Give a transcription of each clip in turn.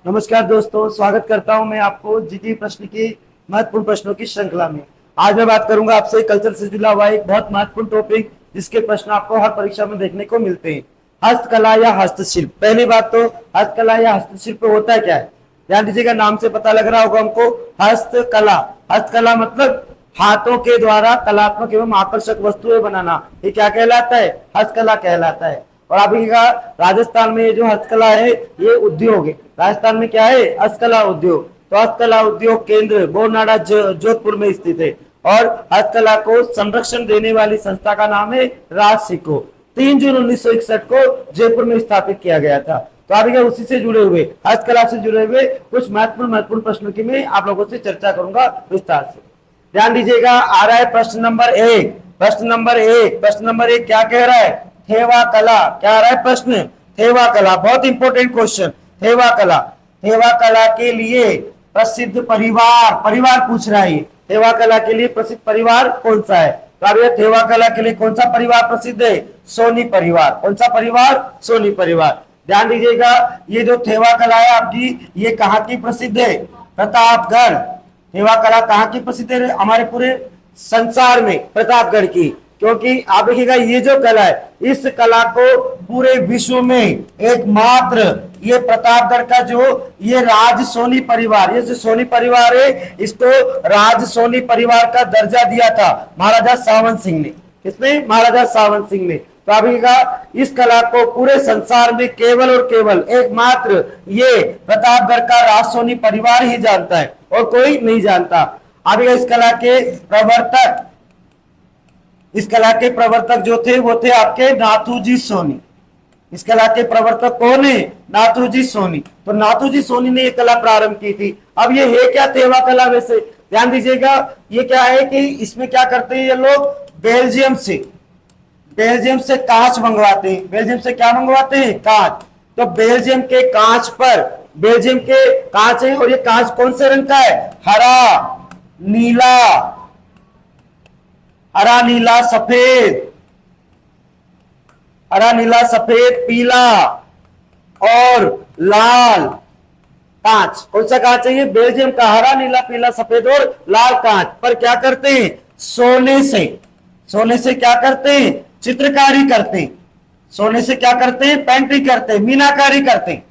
नमस्कार दोस्तों, स्वागत करता हूं मैं आपको जीके प्रश्न की महत्वपूर्ण प्रश्नों की श्रृंखला में। आज मैं बात करूंगा आपसे कल्चर से जुड़ा हुआ एक बहुत महत्वपूर्ण टॉपिक, जिसके प्रश्न आपको हर परीक्षा में देखने को मिलते हैं। हस्तकला या हस्तशिल्प। पहली बात तो हस्तकला या हस्तशिल्प होता है क्या है? ध्यान दीजिएगा, नाम से पता लग रहा होगा हमको। हस्तकला, हस्तकला मतलब हाथों के द्वारा कलात्मक एवं आकर्षक वस्तुएं बनाना, ये क्या कहलाता है? हस्तकला कहलाता है। और अभी का राजस्थान में ये जो हस्तकला है, ये उद्योग है। राजस्थान में क्या है? हस्तकला उद्योग। तो हस्तकला उद्योग केंद्र बोरनाडा जोधपुर में स्थित है। और हस्तकला को संरक्षण देने वाली संस्था का नाम है राजसिको। 3 जून 1961 को जयपुर में स्थापित किया गया था। तो अभी उसी से जुड़े हुए, हस्तकला से जुड़े हुए कुछ महत्वपूर्ण प्रश्नों की मैं आप लोगों से चर्चा करूंगा विस्तार से। ध्यान दीजिएगा, आ रहा है प्रश्न नंबर एक। प्रश्न नंबर एक क्या कह रहा है? थेवा कला। क्या आ रहा है प्रश्न? थेवा कला। बहुत इंपॉर्टेंट क्वेश्चन। थेवा कला, थेवा कला के लिए प्रसिद्ध परिवार, परिवार पूछ रहा है। थेवा कला के लिए प्रसिद्ध परिवार कौन सा है? तो अब थेवा कला के लिए कौन सा परिवार प्रसिद्ध है? सोनी परिवार। कौन सा परिवार? सोनी परिवार। ध्यान दीजिएगा, ये जो थेवा कला है आपकी, ये कहाँ की प्रसिद्ध है? प्रतापगढ़। थेवा कला कहाँ की प्रसिद्ध है? हमारे पूरे संसार में प्रतापगढ़ की। क्योंकि आप देखिएगा, ये जो कला है, इस कला को पूरे विश्व में एकमात्र ये प्रतापगढ़ का जो ये राज सोनी परिवार, ये जो सोनी परिवार है, इसको राज सोनी परिवार का दर्जा दिया था महाराजा सावन सिंह ने। किसने? महाराजा सावन सिंह ने। तो अभी का इस कला को पूरे संसार में केवल और केवल एकमात्र ये प्रतापगढ़ का राज सोनी परिवार ही जानता है, और कोई नहीं जानता। अभी इस कला के प्रवर्तक, इस कला के प्रवर्तक जो थे वो थे आपके नाथूजी सोनी। इस कला के प्रवर्तक कौन है? नाथूजी सोनी। तो नाथूजी सोनी ने ये कला प्रारंभ की थी। अब ये है क्या थेवा कला? वैसे ध्यान दीजिएगा, ये क्या है कि इसमें क्या करते हैं ये लोग? बेल्जियम से कांच मंगवाते हैं। बेल्जियम से क्या मंगवाते हैं? कांच। तो बेल्जियम के कांच पर, बेल्जियम के कांच है, और ये कांच कौन से रंग का है? हरा, नीला, हरा नीला सफेद, हरा नीला सफेद पीला और लाल कांच। कौन सा कांच है ये? बेल्जियम का हरा नीला पीला सफेद और लाल कांच पर क्या करते हैं? सोने से क्या करते हैं? चित्रकारी करते हैं। सोने से क्या करते हैं? पेंटिंग करते हैं, मीनाकारी करते हैं।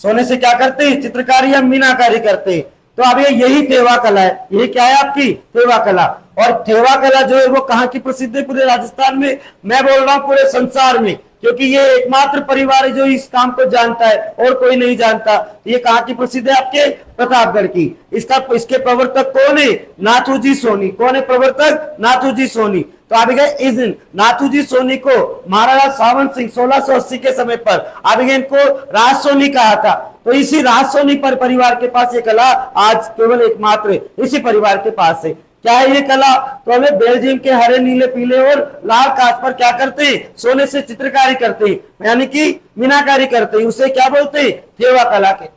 सोने से क्या करते हैं? चित्रकारी या मीनाकारी करते हैं। तो अब ये यही थेवा कला है। ये क्या है आपकी? थेवा कला। और थेवा कला जो है वो कहाँ की प्रसिद्ध है? पूरे राजस्थान में, मैं बोल रहा हूं पूरे संसार में, क्योंकि ये एकमात्र परिवार है जो इस काम को जानता है और कोई नहीं जानता। ये कहाँ की प्रसिद्ध है? आपके प्रतापगढ़ की। इसके प्रवर्तक कौन है? नाथूजी सोनी। कौन है प्रवर्तक? नाथूजी सोनी। तो आप इस दिन नाथूजी सोनी को महाराजा सावन सिंह 1680 के समय पर आप इनको राज सोनी कहा था। तो इसी राज सोनी पर परिवार के पास ये कला आज केवल एकमात्र इसी परिवार के पास है। क्या है ये कला? तो हमें बेल्जियम के हरे नीले पीले और लाल कांच पर क्या करते हैं? सोने से चित्रकारी करते हैं, यानी कि मीनाकारी करते हैं। उसे क्या बोलते हैं? थेवा कला के।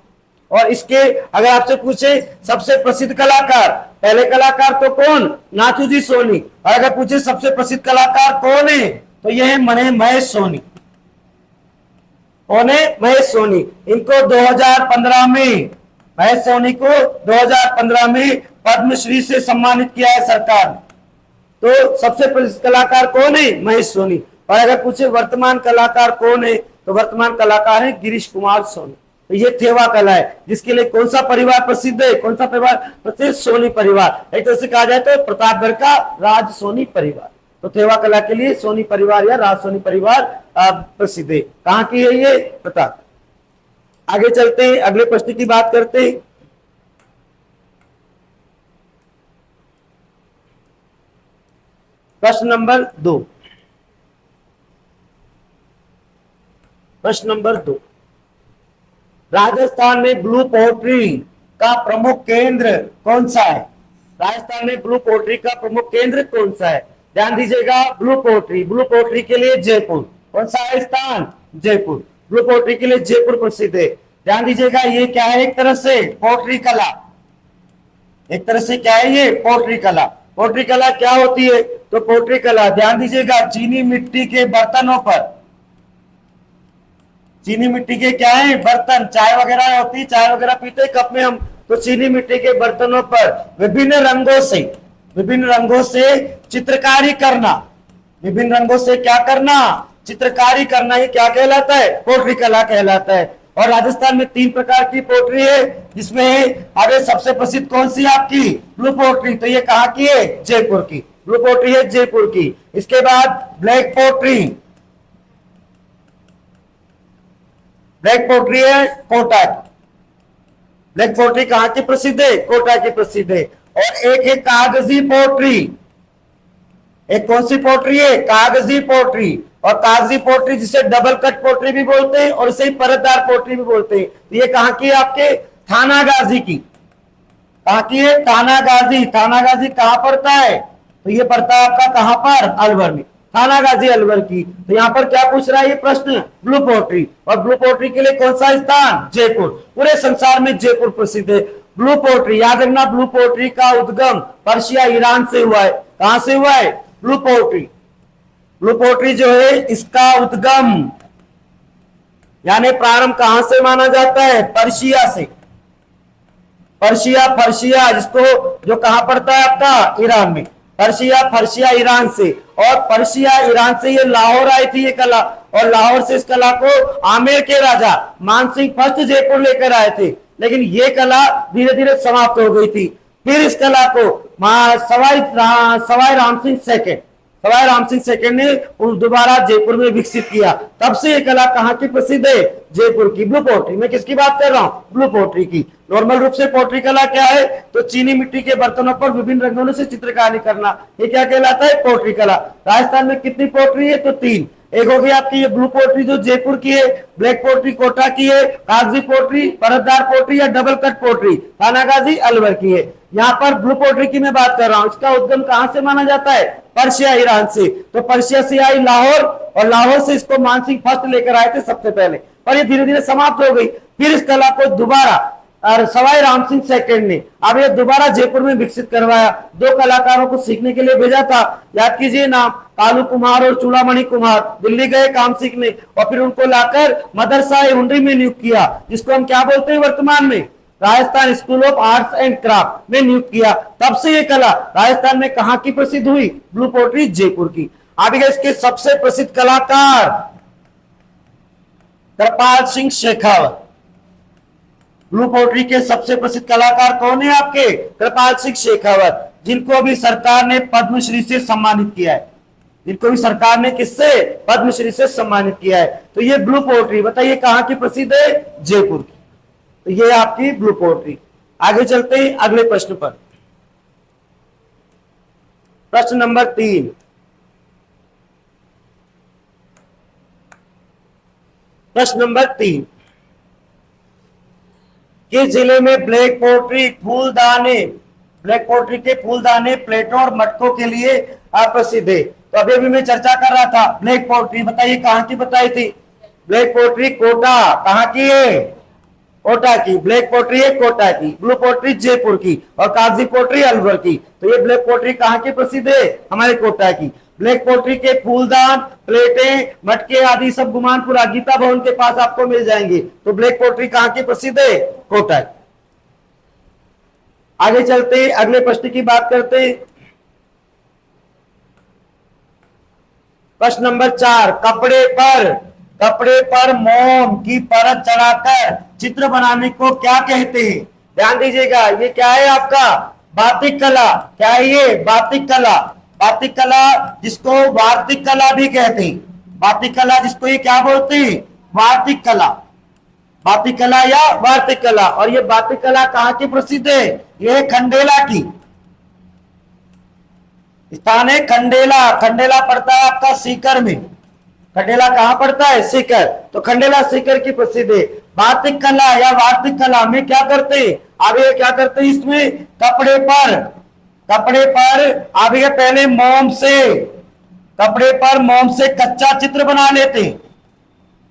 और इसके अगर आपसे पूछे सबसे प्रसिद्ध कलाकार, पहले कलाकार तो कौन? नाथूजी सोनी। और अगर पूछे सबसे प्रसिद्ध कलाकार कौन है, तो यह है महेश सोनी। कौन है? महेश सोनी। इनको 2015 में, महेश सोनी को 2015 में पद्मश्री से सम्मानित किया है सरकार। तो सबसे प्रसिद्ध कलाकार कौन है? महेश सोनी। और अगर पूछे वर्तमान कलाकार कौन है, तो वर्तमान कलाकार है गिरीश कुमार सोनी। तो ये थेवा कला है, जिसके लिए कौन सा परिवार प्रसिद्ध है? कौन सा परिवार प्रसिद्ध? सोनी परिवार। एक तरह से कहा जाए तो प्रतापगढ़ का राज सोनी परिवार। तो थेवा कला के लिए सोनी परिवार या राज सोनी परिवार प्रसिद्ध है। कहाँ की है ये? प्रताप। आगे चलते हैं, अगले प्रश्न की बात करते हैं। प्रश्न नंबर 2। प्रश्न नंबर 2, राजस्थान में ब्लू पोट्री का प्रमुख केंद्र कौन सा है? राजस्थान में ब्लू पोट्री का प्रमुख केंद्र कौन सा है? ध्यान दीजिएगा, ब्लू पोट्री के लिए जयपुर। कौन सा है स्थान? जयपुर। ब्लू पोट्री के लिए जयपुर प्रसिद्ध है। ध्यान दीजिएगा, ये क्या है? एक तरह से पोट्री कला। एक तरह से क्या है ये? पोट्री कला। पोट्री कला क्या होती है? तो पोट्री कला, ध्यान दीजिएगा, चीनी मिट्टी के बर्तनों पर, चीनी मिट्टी के क्या है, बर्तन, चाय वगैरह होती है, चाय वगैरह पीते कप में हम, तो चीनी मिट्टी के बर्तनों पर विभिन्न रंगों से चित्रकारी करना, विभिन्न रंगों से क्या करना, चित्रकारी करना, ये क्या कहलाता है, पोट्री कला कहलाता है। और राजस्थान में 3 प्रकार की पोट्री है, जिसमें अरे सबसे प्रसिद्ध कौन सी आपकी, ब्लू पोट्री, तो ये कहाँ की है, जयपुर की, ब्लू पोट्री है जयपुर की। इसके बाद ब्लैक पोट्री, ब्लैक पोट्री है कोटा की, ब्लैक पोट्री कहाँ की प्रसिद्ध है, कोटा की प्रसिद्ध है। और एक है कागजी पोट्री, एक कौन सी पोट्री है, कागजी पोट्री, और कागजी पोट्री जिसे डबल कट पोट्री भी बोलते हैं और इसे परतदार पोट्री भी बोलते हैं। तो ये कहाँ की है, आपके थानागाजी की, कहाँ की है, थानागाजी। थानागाजी कहाँ पड़ता है, तो ये पड़ता है आपका कहाँ पर, अलवर में, थानागाजी अलवर की। तो यहाँ पर क्या पूछ रहा है ये प्रश्न, ब्लू पोट्री, और ब्लू पोट्री के लिए कौन सा स्थान, जयपुर, पूरे संसार में जयपुर प्रसिद्ध है। ब्लू पोट्री याद रखना, ब्लू पोट्री का उद्गम पर्शिया ईरान से हुआ है, कहां से हुआ है, ब्लू पोट्री, ब्लू पोट्री जो है इसका उद्गम यानी प्रारंभ कहां से माना जाता है, पर्शिया से, पर्शिया जिसको जो कहां पड़ता है आपका, ईरान में, पर्शिया ईरान से, और पर्शिया ईरान से ये लाहौर आई थी ये कला, और लाहौर से इस कला को आमेर के राजा मानसिंह फर्स्ट जयपुर लेकर आए थे, लेकिन ये कला धीरे धीरे समाप्त हो गई थी। फिर इस कला को सवाई राम सिंह सेकंड ने दोबारा जयपुर में विकसित किया, तब से ये कला कहाँ की प्रसिद्ध है, जयपुर की। ब्लू पोट्री, मैं किसकी बात कर रहा हूँ, ब्लू पोट्री की। नॉर्मल रूप से पोट्री कला क्या है, तो चीनी मिट्टी के बर्तनों पर विभिन्न रंगों से चित्रकारी करना, ये क्या कहलाता है, पोट्री कला। राजस्थान में कितनी पोट्री है, तो 3, एक होगी आपकी ये ब्लू पोट्री जो जयपुर की है, ब्लैक पोट्री कोटा की है, कागजी पोट्री, परतदार पोट्री या double cut pottery Thanagazi Alwar की है। यहाँ पर ब्लू पोट्री की मैं बात कर रहा हूँ, इसका उद्गम कहां से माना जाता है, पर्शिया ईरान से, तो पर्शिया से आई लाहौर, और लाहौर से इसको मानसिंह फर्स्ट लेकर आए थे सबसे पहले, पर ये धीरे धीरे समाप्त हो गई। फिर इस कला को दोबारा और सवाई राम सिंह सेकंड ने अब ये दोबारा जयपुर में विकसित करवाया। 2 कलाकारों को सीखने के लिए भेजा था, याद कीजिए नाम, कालू कुमार और चूड़ामणि कुमार, दिल्ली गए काम सीखने, और फिर उनको लाकर मदरसा हुंडी में नियुक्त किया, जिसको हम क्या बोलते हैं वर्तमान में, Rajasthan school of arts and craft में नियुक्त किया। तब से ये कला राजस्थान में कहां की प्रसिद्ध हुई, ब्लू पोट्री जयपुर की। आगे इसके सबसे प्रसिद्ध कलाकार कृपाल सिंह शेखावत, ब्लू पोट्री के सबसे प्रसिद्ध कलाकार कौन है आपके, कृपाल सिंह शेखावत, जिनको भी सरकार ने पद्मश्री से सम्मानित किया है, जिनको भी सरकार ने किससे, पद्मश्री से सम्मानित किया है। तो ये ब्लू पोट्री बताइए कहां की प्रसिद्ध है, जयपुर की। तो ये आपकी ब्लू पोट्री। आगे चलते हैं अगले प्रश्न पर, प्रश्न नंबर 3, प्रश्न नंबर 3, किस जिले में ब्लैक पोट्री के फूलदाने प्लेटों और मटकों के लिए प्रसिद्ध है। तो अभी अभी मैं चर्चा कर रहा था, ब्लैक पोट्री बताइए कहां की बताई थी, ब्लैक पोट्री कोटा, कहां की है, कोटा की, ब्लैक पोट्री है कोटा की, ब्लू पोट्री जयपुर की, और कागजी पोट्री अलवर की। तो ये ब्लैक पोट्री कहां की प्रसिद्ध है, हमारे कोटा की। ब्लैक पोट्री के फूलदान, प्लेटें, मटके आदि सब गुमानपुरा गीता भवन के पास आपको मिल जाएंगे। तो ब्लैक पोट्री कहां की प्रसिद्ध है, कोटा की। आगे चलते अगले प्रश्न की बात करते, प्रश्न नंबर 4, कपड़े पर मोम की परत चढ़ाकर चित्र बनाने को क्या कहते हैं। ध्यान दीजिएगा, ये क्या है आपका, बातिक कला। क्या है ये, बातिक कला। बातिक कला जिसको वार्तिक कला भी कहते हैं, बातिक कला जिसको ये क्या बोलते हैं, वार्तिक कला, बातिक कला या वार्तिक कला। और ये बातिक कला कहाँ की प्रसिद्ध है, ये खंडेला की, स्थान है खंडेला। खंडेला पड़ता है आपका सीकर में, खंडेला कहां पड़ता है, सीकर। तो खंडेला सीकर की प्रसिद्ध है। बातिक कला या वार्तिक कला में क्या करते हैं, आगे क्या करते हैं, इसमें कपड़े पर आगे पहले मोम से कच्चा चित्र बना लेते हैं,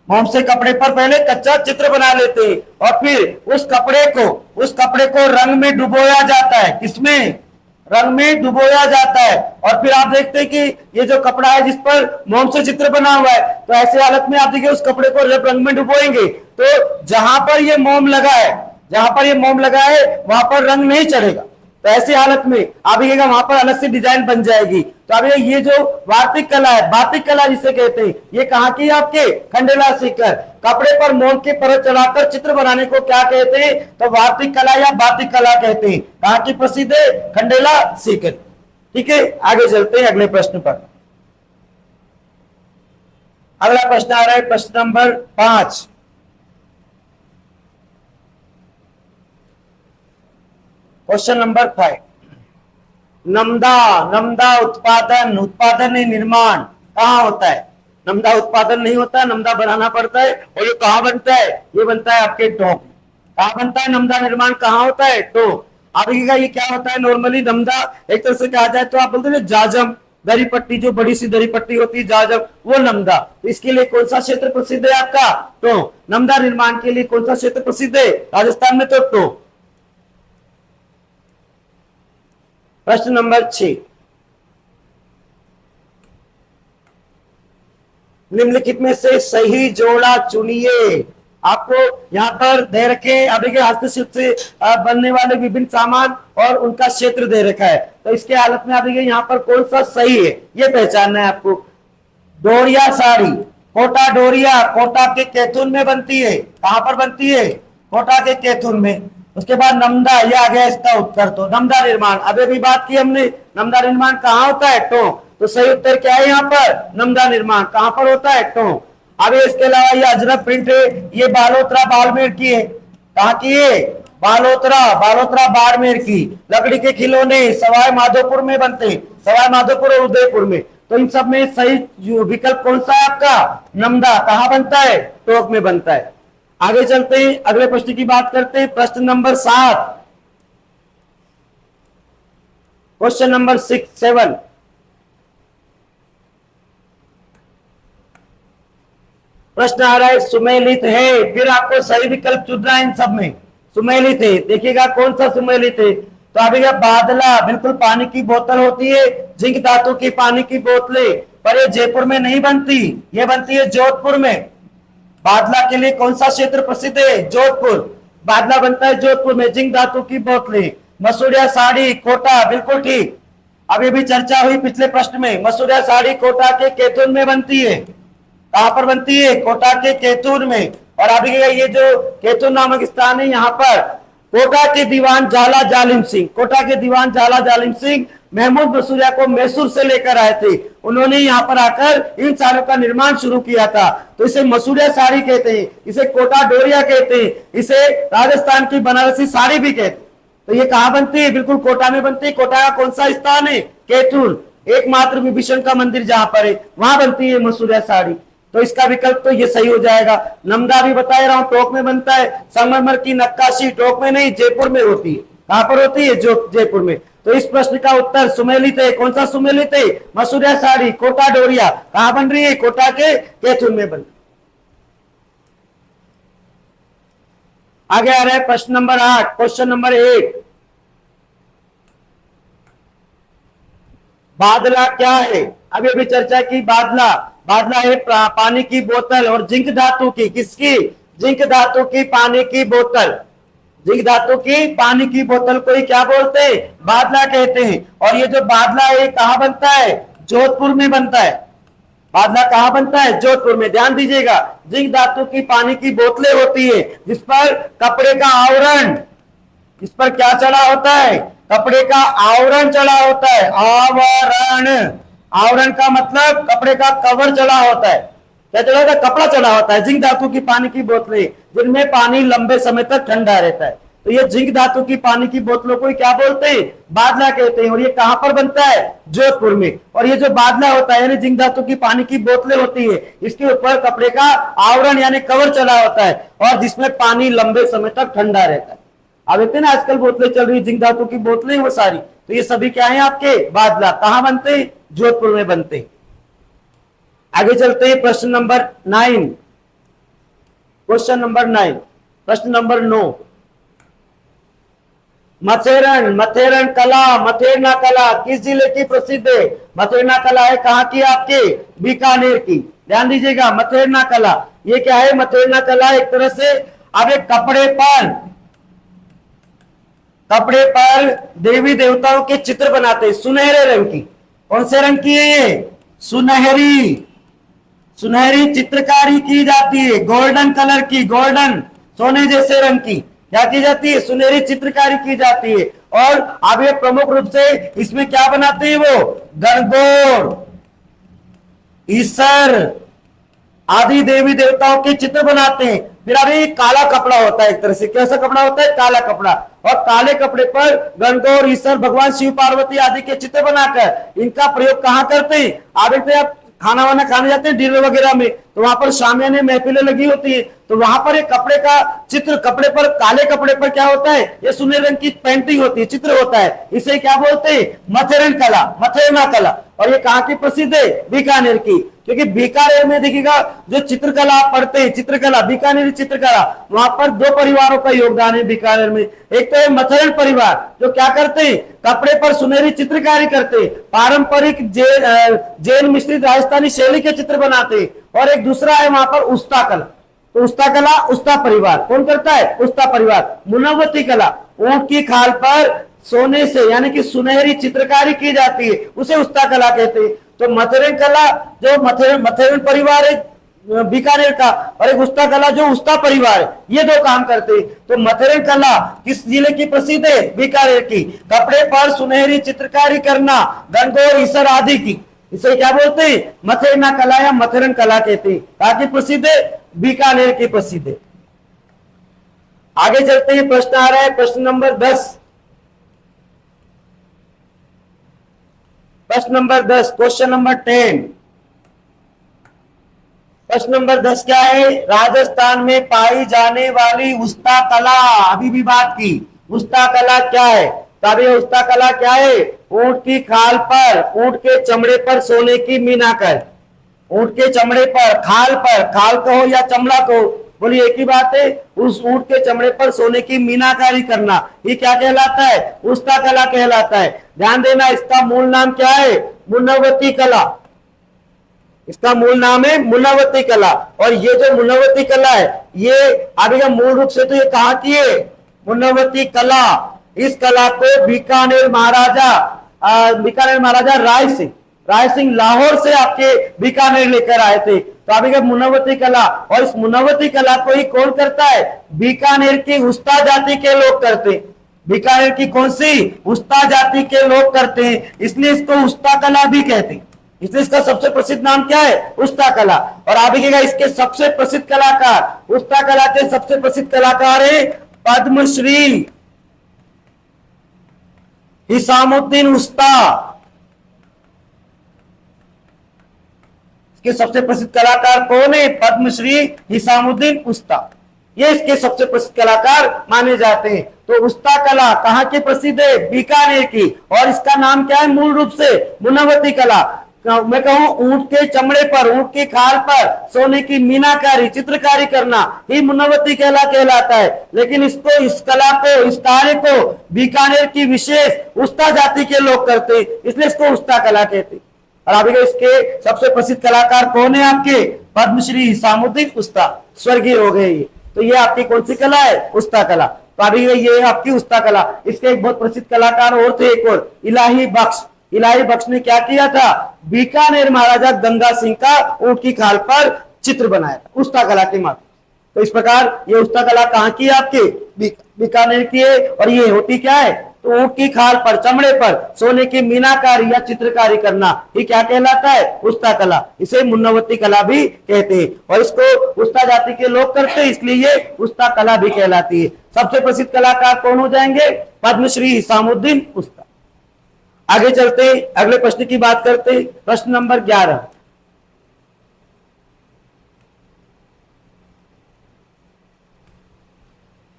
मोम से कपड़े पर पहले कच्चा चित्र बना लेते हैं, और फिर उस कपड़े को रंग में डुबोया जाता है, किसमें, रंग में डुबोया जाता है। और फिर आप देखते हैं कि ये जो कपड़ा है जिस पर मोम से चित्र बना हुआ है, तो ऐसी हालत में आप देखिए उस कपड़े को जब रंग में डुबोएंगे तो जहां पर ये मोम लगा है, जहां पर ये मोम लगा है वहां पर रंग नहीं चढ़ेगा। तो ऐसी हालत में आप देखिएगा वहां पर अलग से डिजाइन बन जाएगी। तो अब ये जो वार्तिक कला है, बातिक कला जिसे कहते हैं, ये कहाँ की आपके खंडेला सीकर कपड़े पर मोम की परत चढ़ाकर चित्र बनाने को क्या कहते हैं? तो वार्तिक कला या बातिक कला कहते हैं। कहाँ की प्रसिद्ध है? खंडेला सीकर। ठीक है, आगे चलते हैं अगले प्रश्न पर। अगला प्रश्न आ रहा है प्रश्न number 5। Question number 5, Namda, Namda उत्पादन, उत्पादन नहीं निर्माण कहाँ होता है? नमदा उत्पादन नहीं होता है, नमदा बनाना पड़ता है। और ये कहाँ बनता है? ये बनता है आपके टोंक। कहाँ बनता है? नमदा निर्माण कहाँ होता है? टोंक। आप देखिएगा ये क्या होता है, नॉर्मली नमदा एक तरह से कहा जाए तो आप बोलते हैं जाजम, दरी पट्टी, जो बड़ी सी दरी पट्टी होती है जाजम, वो नमदा। तो इसके लिए कौन सा क्षेत्र प्रसिद्ध है आपका? टोंक। नमदा निर्माण के लिए कौन सा क्षेत्र प्रसिद्ध है? राजस्थान में तो टोंक। प्रश्न नंबर 6, निम्नलिखित में से सही जोड़ा चुनिए। आपको यहाँ पर दे रखे, अब देखिए हस्तशिल्प से बनने वाले विभिन्न सामान और उनका क्षेत्र दे रखा है। तो इसके हालत में आप देखिए यहाँ पर कौन सा सही है ये पहचानना है आपको। डोरिया साड़ी, कोटा डोरिया कोटा के कैथून में बनती है। कहां पर बनती है? कोटा के कैथून में। उसके बाद नमदा, ये आ गया इसका उत्तर। तो नमदा निर्माण अभी भी बात की हमने, नमदा निर्माण कहाँ होता है? टोंक। तो सही उत्तर क्या है यहाँ पर? नमदा निर्माण कहां पर होता है? टोंक। अभी इसके अलावा ये अजरक प्रिंट है, ये बालोतरा बाड़मेर की है। कहाँ की है? बालोतरा, बालोतरा बाड़मेर की। लकड़ी के खिलौने सवाई माधोपुर में बनते हैं, सवाई माधोपुर और उदयपुर में। तो इन सब में सही विकल्प कौन सा है आपका? नमदा। कहां बनता है? टोंक में बनता है। आगे चलते हैं, अगले प्रश्न की बात करते हैं। प्रश्न नंबर 7, क्वेश्चन नंबर 7। प्रश्न आ रहा है सुमेलित है। फिर आपको सही विकल्प चुनना है इन सब में। सुमेलित है, देखिएगा कौन सा सुमेलित है। तो अभी बादला, बिल्कुल पानी की बोतल होती है, जिंक धातु की पानी की बोतलें, पर ये जयपुर में नहीं बनती, ये बनती है जोधपुर में। बादला के लिए कौन सा क्षेत्र प्रसिद्ध है? जोधपुर। बादला बनता है जोधपुर में, जिंक धातु की बोतलें। मसूरिया साड़ी कोटा, बिल्कुल ठीक। अभी भी चर्चा हुई पिछले प्रश्न में, मसूरिया साड़ी कोटा के कैथून में बनती है। कहां पर बनती है? कोटा के कैथून में। और अभी ये जो कैथून नामक स्थान है, यहाँ पर कोटा के दीवान झाला जालिम सिंह, कोटा के दीवान झाला जालिम सिंह महमूद मसूरिया को मैसूर से लेकर आए थे। उन्होंने यहाँ पर आकर इन साड़ियों का निर्माण शुरू किया था। तो इसे मसूरिया साड़ी कहते हैं, इसे कोटा डोरिया कहते हैं, इसे राजस्थान की बनारसी साड़ी भी कहते हैं। तो ये कहाँ बनती है? बिल्कुल कोटा में बनती है। कोटा का कौन सा स्थान है? कैथून। एकमात्र विभीषण का मंदिर जहां पर है वहां बनती है मसूरिया साड़ी। तो इसका विकल्प तो ये सही हो जाएगा। नमदा भी बता रहा हूं टोंक में बनता है। संगमरमर की नक्काशी टोंक में नहीं, जयपुर में होती है। कहां पर होती है? जयपुर में। तो इस प्रश्न का उत्तर सुमेलित है। कौन सा सुमेलित है? मसूरिया साड़ी कोटा डोरिया। कहां बन रही है? कोटा के कैथून में बन। आगे आ रहा है प्रश्न नंबर 8, क्वेश्चन नंबर 8, बादला क्या है? अभी अभी चर्चा की बादला। बादला है पानी की बोतल और जिंक धातु की, किसकी? जिंक धातु की पानी की बोतल। जिंक धातु की पानी की बोतल को ही क्या बोलते हैं? बादला कहते हैं। और ये जो बादला है कहां बनता है? जोधपुर में बनता है। बादला कहां बनता है? जोधपुर में। ध्यान दीजिएगा, जिंक धातु की पानी की बोतलें होती है जिस पर कपड़े का आवरण, इस पर क्या चढ़ा होता है? कपड़े का आवरण चढ़ा होता है। आवरण, आवरण का मतलब कपड़े का कवर चढ़ा होता है। क्या चढ़ा होता है? कपड़ा चढ़ा होता है। जिंक धातु की पानी की बोतलें जिनमें पानी लंबे समय तक ठंडा रहता है। तो ये जिंक धातु की पानी की बोतलों को क्या बोलते हैं? बादला कहते हैं। और ये कहां पर बनता है? जोधपुर में। और ये जो बादला होता है यानी जिंक धातु की पानी की बोतलें होती है, इसके ऊपर कपड़े का आवरण यानी कवर चढ़ा होता है और जिसमें पानी लंबे समय तक ठंडा रहता है। अब देखते ना आजकल बोतलें चल रही जिंक धातु की बोतलें वो सारी, तो ये सभी क्या है आपके? बादला। कहां बनते हैं? जोधपुर में बनते हैं। आगे चलते हैं प्रश्न नंबर 9, क्वेश्चन नंबर 9, प्रश्न नंबर 9, मथेरन, मथेरन कला, मथेरना कला किस जिले की प्रसिद्ध है? मथेरना कला है कहाँ की? आपके बीकानेर की। ध्यान दीजिएगा, मथेरना कला ये क्या है? मथेरना कला एक तरह से अब एक कपड़े पर देवी देवताओं के चित्र बनाते हैं, सुनहरे रंग की। कौन से रंग की है ये? सुनहरी, सुनहरी चित्रकारी की जाती है, गोल्डन कलर की, गोल्डन सोने जैसे रंग की क्या की जाती है? सुनहरी चित्रकारी की जाती है। और अब ये प्रमुख रूप से इसमें क्या बनाते हैं? वो गणगौर, ईसर आदि देवी देवताओं के चित्र बनाते हैं। फिर अभी काला कपड़ा होता है, एक तरह से कैसा कपड़ा होता है? काला कपड़ा। और काले कपड़े पर गणगौर, ईश्वर, भगवान शिव पार्वती आदि के चित्र बनाकर इनका प्रयोग कहाँ करते हैं? आगे पे आप खाना वाना खाने जाते हैं डिनर वगैरह में, तो वहां पर शामियाने महफिलें लगी होती है, तो वहां पर एक कपड़े का चित्र, कपड़े पर, काले कपड़े पर क्या होता है? ये सुनहरे रंग की पेंटिंग होती है, चित्र होता है। इसे क्या बोलते हैं? मथेरन कला, मथेरना कला। और ये कहाँ की प्रसिद्ध है? बीकानेर की। क्योंकि बीकानेर में देखिएगा जो चित्रकला आप पढ़ते हैं, चित्रकला, बीकानेरी चित्रकला, वहां पर दो परिवारों का योगदान है बीकानेर में। एक तो है मथेरन परिवार, जो क्या करते हैं? कपड़े पर सुनहरी चित्रकारी करते हैं, पारंपरिक जैन मिश्रित राजस्थानी शैली के चित्र बनाते हैं। और एक दूसरा है वहां पर उस्ता कला। तो उस्ता कला, उस्ता परिवार कौन करता है? उस्ता परिवार। मुनव्वती कला, ऊंट की खाल पर सोने से यानी कि सुनहरी चित्रकारी की जाती है, उसे उस्ता कला कहते हैं। तो मथेरन कला जो मथेरन परिवार है बीकानेर का, और एक उस्ता कला जो उस्ता परिवार है, ये दो काम करते हैं। तो मथेरन कला किस जिले की प्रसिद्ध है? बीकानेर की। कपड़े पर सुनहरी चित्रकारी करना, गणगौर, ईसर आदि की, इसे क्या बोलते हैं? मथेरना कला या मथेरन कला कहते हैं। कहाँ की प्रसिद्ध है? बीकानेर की प्रसिद्ध है। आगे चलते हैं, प्रश्न आ रहा है प्रश्न नंबर 10। प्रश्न नंबर 10, क्वेश्चन नंबर 10। प्रश्न नंबर 10 क्या है? राजस्थान में पाई जाने वाली उस्ता कला, अभी भी बात की, उस्ता कला क्या है? तब ये उस्ता कला क्या है? ऊंट की खाल पर, ऊंट के चमड़े पर सोने की मीनाकार, ऊंट के चमड़े पर, खाल पर, खाल कहो या चमड़ा कहो, बोलिए एक ही बात है, उस ऊंट के चमड़े पर सोने की मीनाकारी करना, ये क्या कहलाता है? उस्ता कला कहलाता है। ध्यान देना, इसका मूल नाम क्या है? मुनव्वती कला। इसका मूल नाम है मुनव्वती कला। और ये जो मुनव्वती कला है, ये अभी मूल रूप से तो ये कहाँ की है? मुनव्वती कला। इस कला को बीकानेर महाराजा राय सिंह लाहौर से आपके बीकानेर लेकर आए थे। तो अभी मुनव्वती कला, और इस मुनव्वती कला को ही कौन करता है? बीकानेर की उस्ता जाति के लोग करते हैं। बीकानेर की कौन सी? उस्ता जाति के लोग करते हैं, इसलिए इसको उस्ता कला भी कहते हैं। इसलिए इसका सबसे प्रसिद्ध नाम क्या है? उस्ता कला। और आप देखिएगा इसके सबसे प्रसिद्ध कलाकार, उस्ता कला के सबसे प्रसिद्ध कलाकार है पद्मश्री हिसामुद्दीन उस्ता। इसके सबसे प्रसिद्ध कलाकार कौन है? पद्मश्री हिसामुद्दीन उस्ता। ये इसके सबसे प्रसिद्ध कलाकार माने जाते हैं। तो उस्ता कला कहाँ की प्रसिद्ध है? बीकानेर की। और इसका नाम क्या है मूल रूप से? मुनव्वती कला। मैं कहूं ऊंट के चमड़े पर, ऊंट की खाल पर सोने की मीनाकारी, चित्रकारी करना ही मुनव्वती कला कहलाता है। लेकिन इसको, इस कला को, इस कार्य को बीकानेर की विशेष उस्ता जाति के लोग करते, इसलिए इसको उस्ता कला कहते। और अभी इसके सबसे प्रसिद्ध कलाकार कौन है आपके? पद्मश्री हिसामुद्दीन उस्ता, स्वर्गीय हो गए ये। तो ये आपकी कौन सी कला है? उस्ता कला। तो अभी ये आपकी उस्ता कला। इसके एक बहुत प्रसिद्ध कलाकार और थे, एक और इलाही बख्श। इलाही बख्श ने क्या किया था? बीकानेर महाराजा गंगा सिंह का ऊंट की खाल पर चित्र बनाया था उस्ता कला के माध्यम। तो इस प्रकार ये उस्ता कला कहाँ की है? आपके बीकानेर की है। और ये होती क्या है? तो ऊंट की खाल पर, चमड़े पर सोने की मीनाकारी या चित्रकारी करना, ये क्या कहलाता है? उस्ता कला। इसे मुनव्वती कला भी कहते हैं। और इसको उस्ता जाति के लोग करते हैं, इसलिए ये उस्ता कला भी कहलाती है। सबसे प्रसिद्ध कलाकार कौन हो जाएंगे? पद्मश्री हिसामुद्दीन उस्ता। आगे चलते अगले प्रश्न की बात करते, प्रश्न नंबर 11।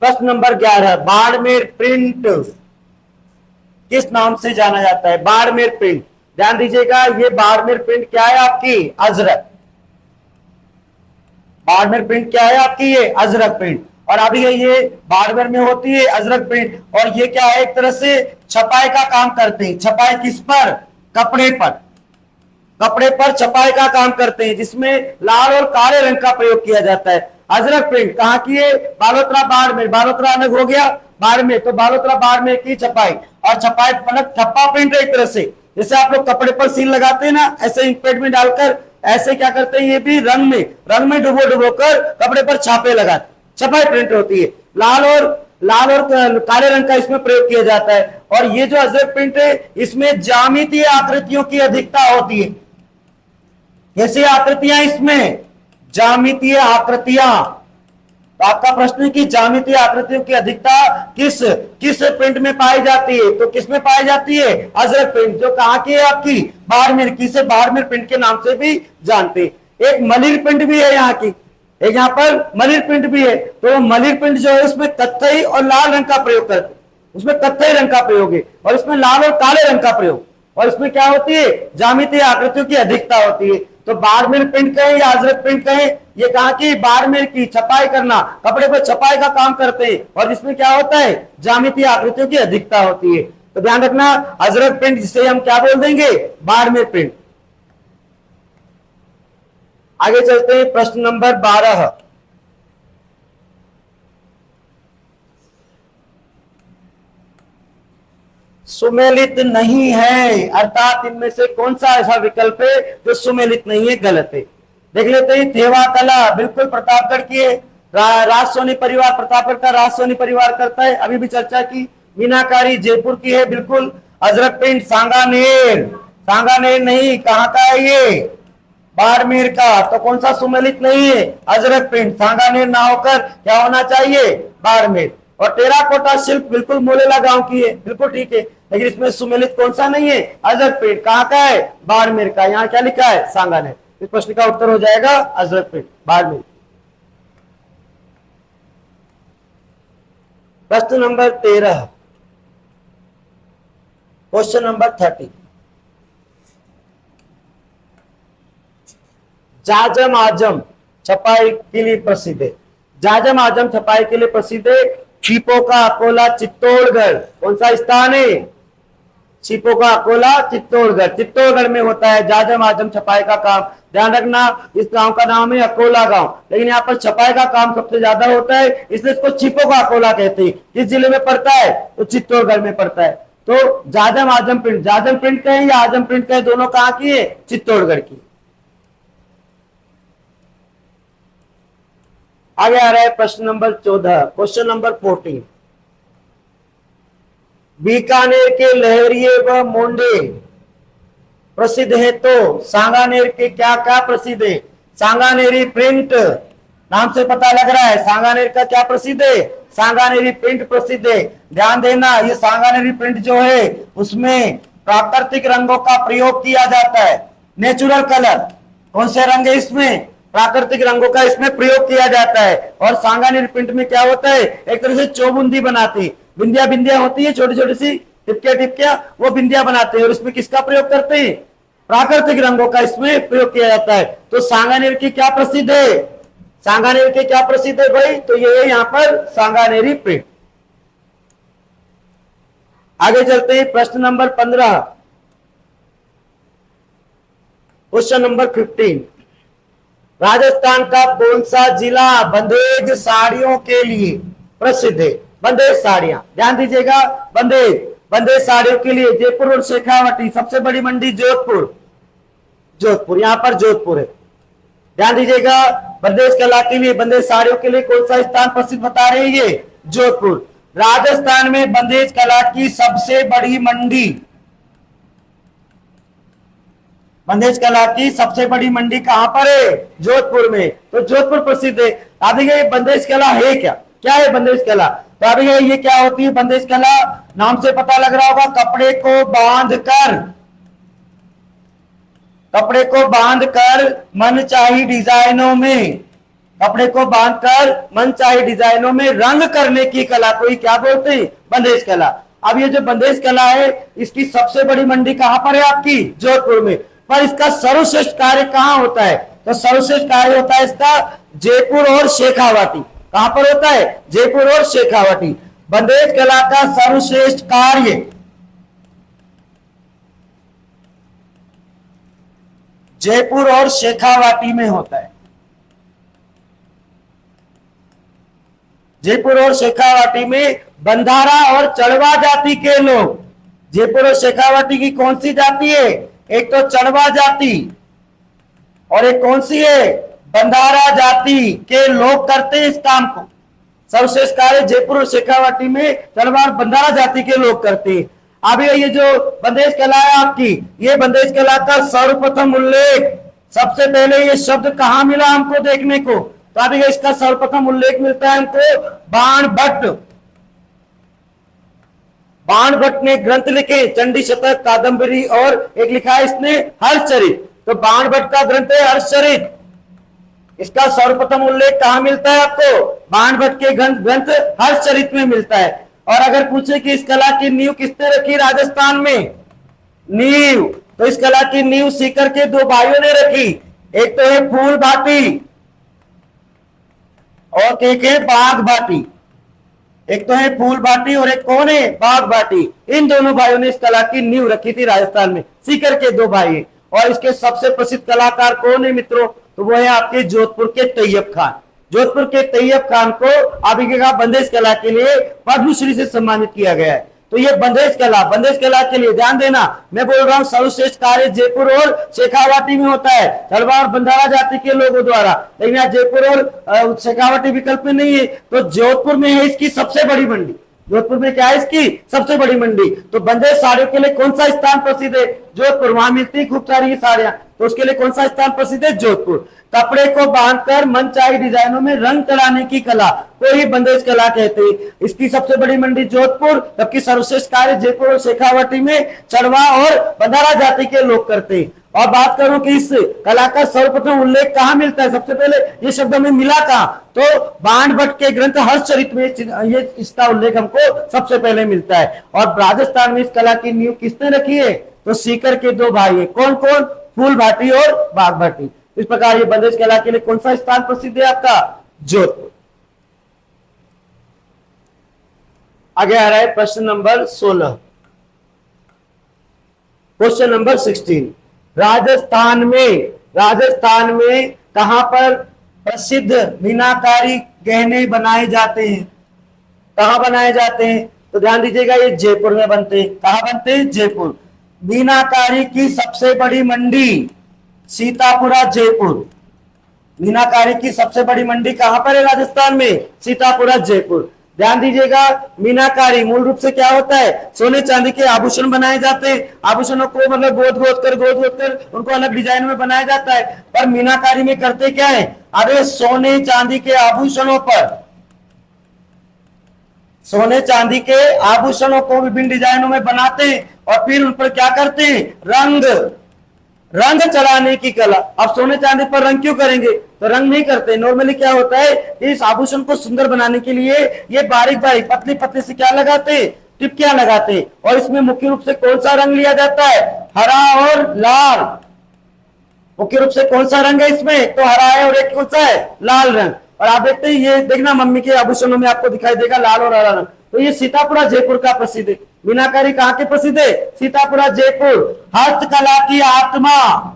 प्रश्न नंबर 11, बाड़मेर प्रिंट किस नाम से जाना जाता है? बाड़मेर प्रिंट। ध्यान दीजिएगा, ये बाड़मेर प्रिंट क्या है आपकी? अजरक। बाड़मेर प्रिंट क्या है आपकी? ये अजरक प्रिंट। और अभी ये बारबर में होती है अजरक प्रिंट, और ये क्या है, एक तरह से छपाई का काम करते हैं। छपाई किस पर? कपड़े पर, कपड़े पर छपाई का काम करते हैं, जिसमें लाल और काले रंग का प्रयोग किया जाता है। अजरक प्रिंट कहाँ की है? बालोतरा बाड़मेर। बालोतरा अलग हो गया बाड़मेर, तो बालोतरा बाड़मेर की छपाई। और छपाई मतलब ठप्पा प्रिंट है एक तरह से, जैसे आप लोग कपड़े पर सील लगाते हैं ना, ऐसे इंक पेड में डालकर ऐसे क्या करते हैं, ये भी रंग में डुबो डुबो कर कपड़े पर छापे लगाते, छपाई प्रिंट होती है। लाल और काले रंग का इसमें प्रयोग किया जाता है। और ये जो अजरक प्रिंट है, इसमें ज्यामितीय आकृतियों की अधिकता होती है। कैसी आकृतियां इसमें? ज्यामितीय आकृतियां। तो आपका प्रश्न है कि ज्यामितीय आकृतियों की अधिकता किस प्रिंट में पाई जाती है? तो किस में पाई जाती है? अजरक प्रिंट, जो कहाँ की है आपकी? बाड़मेर की, से बाड़मेर प्रिंट के नाम से भी जानते। एक मलिर प्रिंट भी है यहाँ की, एक यहाँ पर मलिर प्रिंट भी है। तो मलिर प्रिंट जो है उसमें कत्थई और लाल रंग का प्रयोग करते, उसमें कत्थई रंग का प्रयोग है, और इसमें लाल और काले रंग का प्रयोग। और इसमें क्या होती है? ज्यामितीय आकृतियों की अधिकता होती है। तो बाड़मेर प्रिंट कहें या अजरक प्रिंट कहें, ये कहाँ की? बाड़मेर की। छपाई करना, कपड़े पर छपाई का काम करते हैं, और इसमें क्या होता है? ज्यामितीय आकृतियों की अधिकता होती है। तो ध्यान रखना, अजरक प्रिंट जिसे हम क्या बोल देंगे? बाड़मेर प्रिंट। आगे चलते हैं, प्रश्न नंबर 12। सुमेलित नहीं है, अर्थात इनमें से कौन सा ऐसा विकल्प है जो सुमेलित नहीं है? गलत है। देख लेते हैं, थेवा कला बिल्कुल प्रतापगढ़ की है। राज सोनी परिवार, प्रतापगढ़ का राज सोनी परिवार करता है, अभी भी चर्चा की। मीनाकारी जयपुर की है बिल्कुल। अजरक प्रिंट सांगानेर, सांगानेर नहीं, कहाँ का है ये? बाड़मेर का। तो कौन सा सुमेलित नहीं है? अजरक प्रिंट। सांगानेर ना होकर क्या होना चाहिए? बाड़मेर। और टेराकोटा शिल्प बिल्कुल मोलेला गांव की है, बिल्कुल ठीक है, लेकिन इसमें सुमेलित कौन सा नहीं है? अजरक प्रिंट। कहाँ का है? बाड़मेर का। यहाँ क्या लिखा है? सांगानेर। इस प्रश्न का उत्तर हो जाएगा अजरक प्रिंट, बाड़मेर। प्रश्न नंबर 13, क्वेश्चन नंबर 30। जाजम आजम छपाई के लिए प्रसिद्ध है। जाजम आजम छपाई के लिए प्रसिद्ध है। छिपो का अकोला चित्तौड़गढ़ कौन सा स्थान है? छिपो का अकोला चित्तौड़गढ़, चित्तौड़गढ़ में होता है जाजम आजम छपाई का काम। ध्यान रखना, इस गांव का नाम है अकोला गांव, लेकिन यहाँ पर छपाई का काम सबसे ज्यादा होता है, इसलिए इसको छिपो का अकोला कहते हैं। किस जिले में पड़ता है? तो चित्तौड़गढ़ में पड़ता है। तो जाजम आजम प्रिंट, जाजम प्रिंट कहें या आजम प्रिंट कहें, दोनों कहाँ की है? चित्तौड़गढ़ की। आगे आ रहा है प्रश्न नंबर 14, क्वेश्चन नंबर 14। बीकानेर के लहरिये व मोंडे प्रसिद्ध है, तो सांगानेर के क्या क्या प्रसिद्ध है? सांगानेरी प्रिंट, नाम से पता लग रहा है सांगानेर का क्या प्रसिद्ध है? सांगानेरी प्रिंट प्रसिद्ध है। ध्यान देना, ये सांगानेरी प्रिंट जो है उसमें प्राकृतिक रंगों का प्रयोग किया जाता है। नेचुरल कलर, कौन से रंग है इसमें? प्राकृतिक रंगों का इसमें प्रयोग किया जाता है। और सांगानेरी प्रिंट में क्या होता है? एक तरह से चौबुंदी बनाती, बिंदिया बिंदिया होती है, छोटी छोटी सी टिपकिया टिपकिया, वो बिंदिया बनाते हैं, और इसमें किसका प्रयोग करते हैं? प्राकृतिक रंगों का इसमें प्रयोग किया जाता है। तो सांगानेर की क्या प्रसिद्ध है? सांगानेर के क्या प्रसिद्ध है भाई? तो ये है यहाँ पर सांगानेरी प्रिंट। आगे चलते हैं, प्रश्न नंबर 15, क्वेश्चन नंबर 15। राजस्थान का कौन सा जिला बंदेज साड़ियों के लिए प्रसिद्ध है? बंदेज साड़ियां, ध्यान दीजिएगा, बंदेज साड़ियों के लिए जयपुर और शेखावाटी। सबसे बड़ी मंडी जोधपुर, यहां पर जोधपुर है। ध्यान दीजिएगा, बंदेज कला के लिए, बंदेज साड़ियों के लिए कौन सा स्थान प्रसिद्ध बता रहे हैं? ये जोधपुर। राजस्थान में बंदेज कला की सबसे बड़ी मंडी, बंदेज कला की सबसे बड़ी मंडी कहां पर है? जोधपुर में। तो जोधपुर प्रसिद्ध है। अभी ये बंदेज कला है क्या? क्या है बंदेज कला? तो अभी ये क्या होती है बंदेज कला? नाम से पता लग रहा होगा, कपड़े को बांधकर मनचाही डिजाइनों में, कपड़े को बांधकर मनचाही डिजाइनों में रंग करने की कला को ही क्या बोलते हैं? बंदेज कला। अब ये जो बंदेज कला है, इसकी सबसे बड़ी मंडी कहां पर है आपकी? जोधपुर में। पर इसका सर्वश्रेष्ठ कार्य कहां होता है? तो सर्वश्रेष्ठ कार्य होता है इसका जयपुर और शेखावाटी। कहां पर होता है? जयपुर और शेखावाटी। बंदेज कला का सर्वश्रेष्ठ कार्य जयपुर और शेखावाटी में होता है। जयपुर और शेखावाटी में बंधारा और चढ़वा जाति के लोग, जयपुर और शेखावाटी की कौन सी जाति है? एक तो चढ़वा जाति और एक कौन सी है? बंधारा जाति के लोग करते हैं इस काम को। सर्वश्रेष्ठ कार्य जयपुर और शेखावाटी में चढ़वा और बंधारा जाति के लोग करते हैं। अब ये जो बंदेज कला है आपकी, ये बंदेज कला का सर्वप्रथम उल्लेख, सबसे पहले ये शब्द कहां मिला हमको देखने को? तो अभी इसका सर्वप्रथम उल्लेख मिलता है हमको बाणभट्ट। बाणभट्ट ने ग्रंथ लिखे चंडी शतक, कादंबरी और एक लिखा है इसने हर्षचरित। तो बाणभट्ट का ग्रंथ है हर्षचरित। इसका सर्वप्रथम उल्लेख कहां मिलता है आपको? बाणभट्ट के ग्रंथ हर्षचरित में मिलता है। और अगर पूछे कि इस कला की नींव किसने रखी राजस्थान में? नींव, तो इस कला की नींव सीकर के दो भाइयों ने रखी। एक तो है फूल भाटी और एक है बाघ भाटी। एक तो है फूल भाटी और एक कौन है? बाघ भाटी। इन दोनों भाइयों ने इस कला की नींव रखी थी राजस्थान में, सीकर के दो भाई। और इसके सबसे प्रसिद्ध कलाकार कौन है मित्रों? तो वो है आपके जोधपुर के तैयब खान। जोधपुर के तैयब खान को अभी का बंदेज कला के लिए पद्मश्री से सम्मानित किया गया है। तो ये बंदेज कला के लिए ध्यान देना, मैं बोल रहा हूं सर्वश्रेष्ठ कार्य जयपुर और शेखावाटी में होता है, चढ़वा और बंधारा जाति के लोगों द्वारा। लेकिन यहाँ जयपुर और शेखावाटी विकल्प में नहीं है, तो जोधपुर में है इसकी सबसे बड़ी मंडी। जोधपुर में क्या है इसकी सबसे बड़ी मंडी। तो बंदेज साड़ियों के लिए कौन सा स्थान प्रसिद्ध है? जोधपुर। वहां मिलती है खूब सारी साड़ियां, तो उसके लिए कौन सा स्थान प्रसिद्ध है? जोधपुर। कपड़े को बांधकर मनचाही डिजाइनों में रंग चढ़ाने की कला को ही बंदेज कला कहते हैं। इसकी सबसे बड़ी मंडी जोधपुर, जबकि सर्वश्रेष्ठ कार्य जयपुर और शेखावाटी में चढ़वा और बंधारा जाति के लोग करते हैं। और बात करूं कि इस कला का सर्वप्रथम उल्लेख कहां मिलता है? सबसे पहले ये शब्द में मिला कहां? तो बाणभट्ट के ग्रंथ हर्षचरित में ये इसका उल्लेख हमको सबसे पहले मिलता है। और राजस्थान में इस कला की नींव किसने रखी है? तो सीकर के दो भाई है। कौन कौन? फूल भाटी और बाघ भाटी। इस प्रकार ये बंदेज कला के लिए कौन सा स्थान प्रसिद्ध है आपका? जोधपुर। आगे आ रहा है प्रश्न नंबर 16। क्वेश्चन नंबर 16, राजस्थान में कहां पर प्रसिद्ध मीनाकारी गहने बनाए जाते हैं? कहां बनाए जाते हैं? तो ध्यान दीजिएगा, ये जयपुर में बनते हैं। कहां बनते हैं? जयपुर। मीनाकारी की सबसे बड़ी मंडी सीतापुरा, जयपुर। मीनाकारी की सबसे बड़ी मंडी कहां पर है राजस्थान में? सीतापुरा, जयपुर। ध्यान दीजिएगा, मीनाकारी मूल रूप से क्या होता है? सोने चांदी के आभूषण बनाए जाते हैं। आभूषणों को मतलब गोद गोद कर उनको अलग डिजाइन में बनाया जाता है। पर मीनाकारी में करते क्या है? अरे सोने चांदी के आभूषणों पर, सोने चांदी के आभूषणों को विभिन्न डिजाइनों में बनाते हैं और फिर उन पर क्या करते हैं? रंग चढ़ाने की कला। अब सोने चांदी पर रंग क्यों करेंगे? तो रंग नहीं करते। नॉर्मली क्या होता है, इस आभूषण को सुंदर बनाने के लिए ये बारीक बारीक पतली पतली से क्या लगाते? टिपकियां लगाते। और इसमें मुख्य रूप से कौन सा रंग लिया जाता है? हरा और लाल। मुख्य रूप से कौन सा रंग है इसमें? तो हरा है और एक कौन सा है? लाल रंग। और आप देखते हैं, ये देखना मम्मी के आभूषणों में आपको दिखाई देगा लाल और हरा रंग। तो ये सीतापुरा जयपुर का प्रसिद्ध है। मीनाकारी कहां के प्रसिद्ध है? सीतापुरा जयपुर। हस्तकला की आत्मा,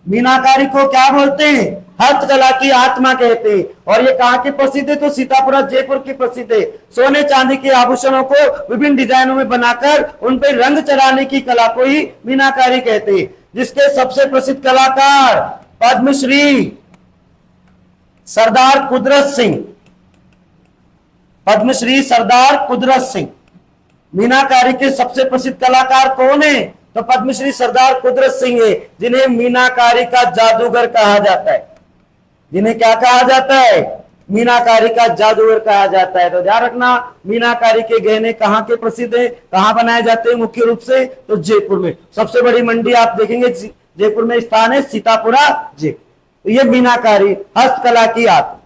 मीनाकारी को क्या बोलते हैं? हस्तकला की आत्मा कहते हैं। और ये कहां के प्रसिद्ध है? तो सीतापुरा जयपुर की प्रसिद्ध है। सोने चांदी के आभूषणों को विभिन्न डिजाइनों में बनाकर उन पर रंग चढ़ाने की कला को ही मीनाकारी कहते हैं। जिसके सबसे प्रसिद्ध कलाकार पद्मश्री सरदार कुदरत सिंह, पद्मश्री सरदार कुदरत सिंह। मीनाकारी के सबसे प्रसिद्ध कलाकार कौन है? तो पद्मश्री सरदार कुदरत सिंह है, जिन्हें मीनाकारी का जादूगर कहा जाता है। जिन्हें क्या कहा जाता है? मीनाकारी का जादूगर कहा जाता है। तो ध्यान रखना, मीनाकारी के गहने कहां के प्रसिद्ध है, कहां बनाए जाते हैं मुख्य रूप से? तो जयपुर में। सबसे बड़ी मंडी आप देखेंगे जयपुर में स्थान है सीतापुरा जयपुर। तो ये मीनाकारी हस्तकला की आत्मा।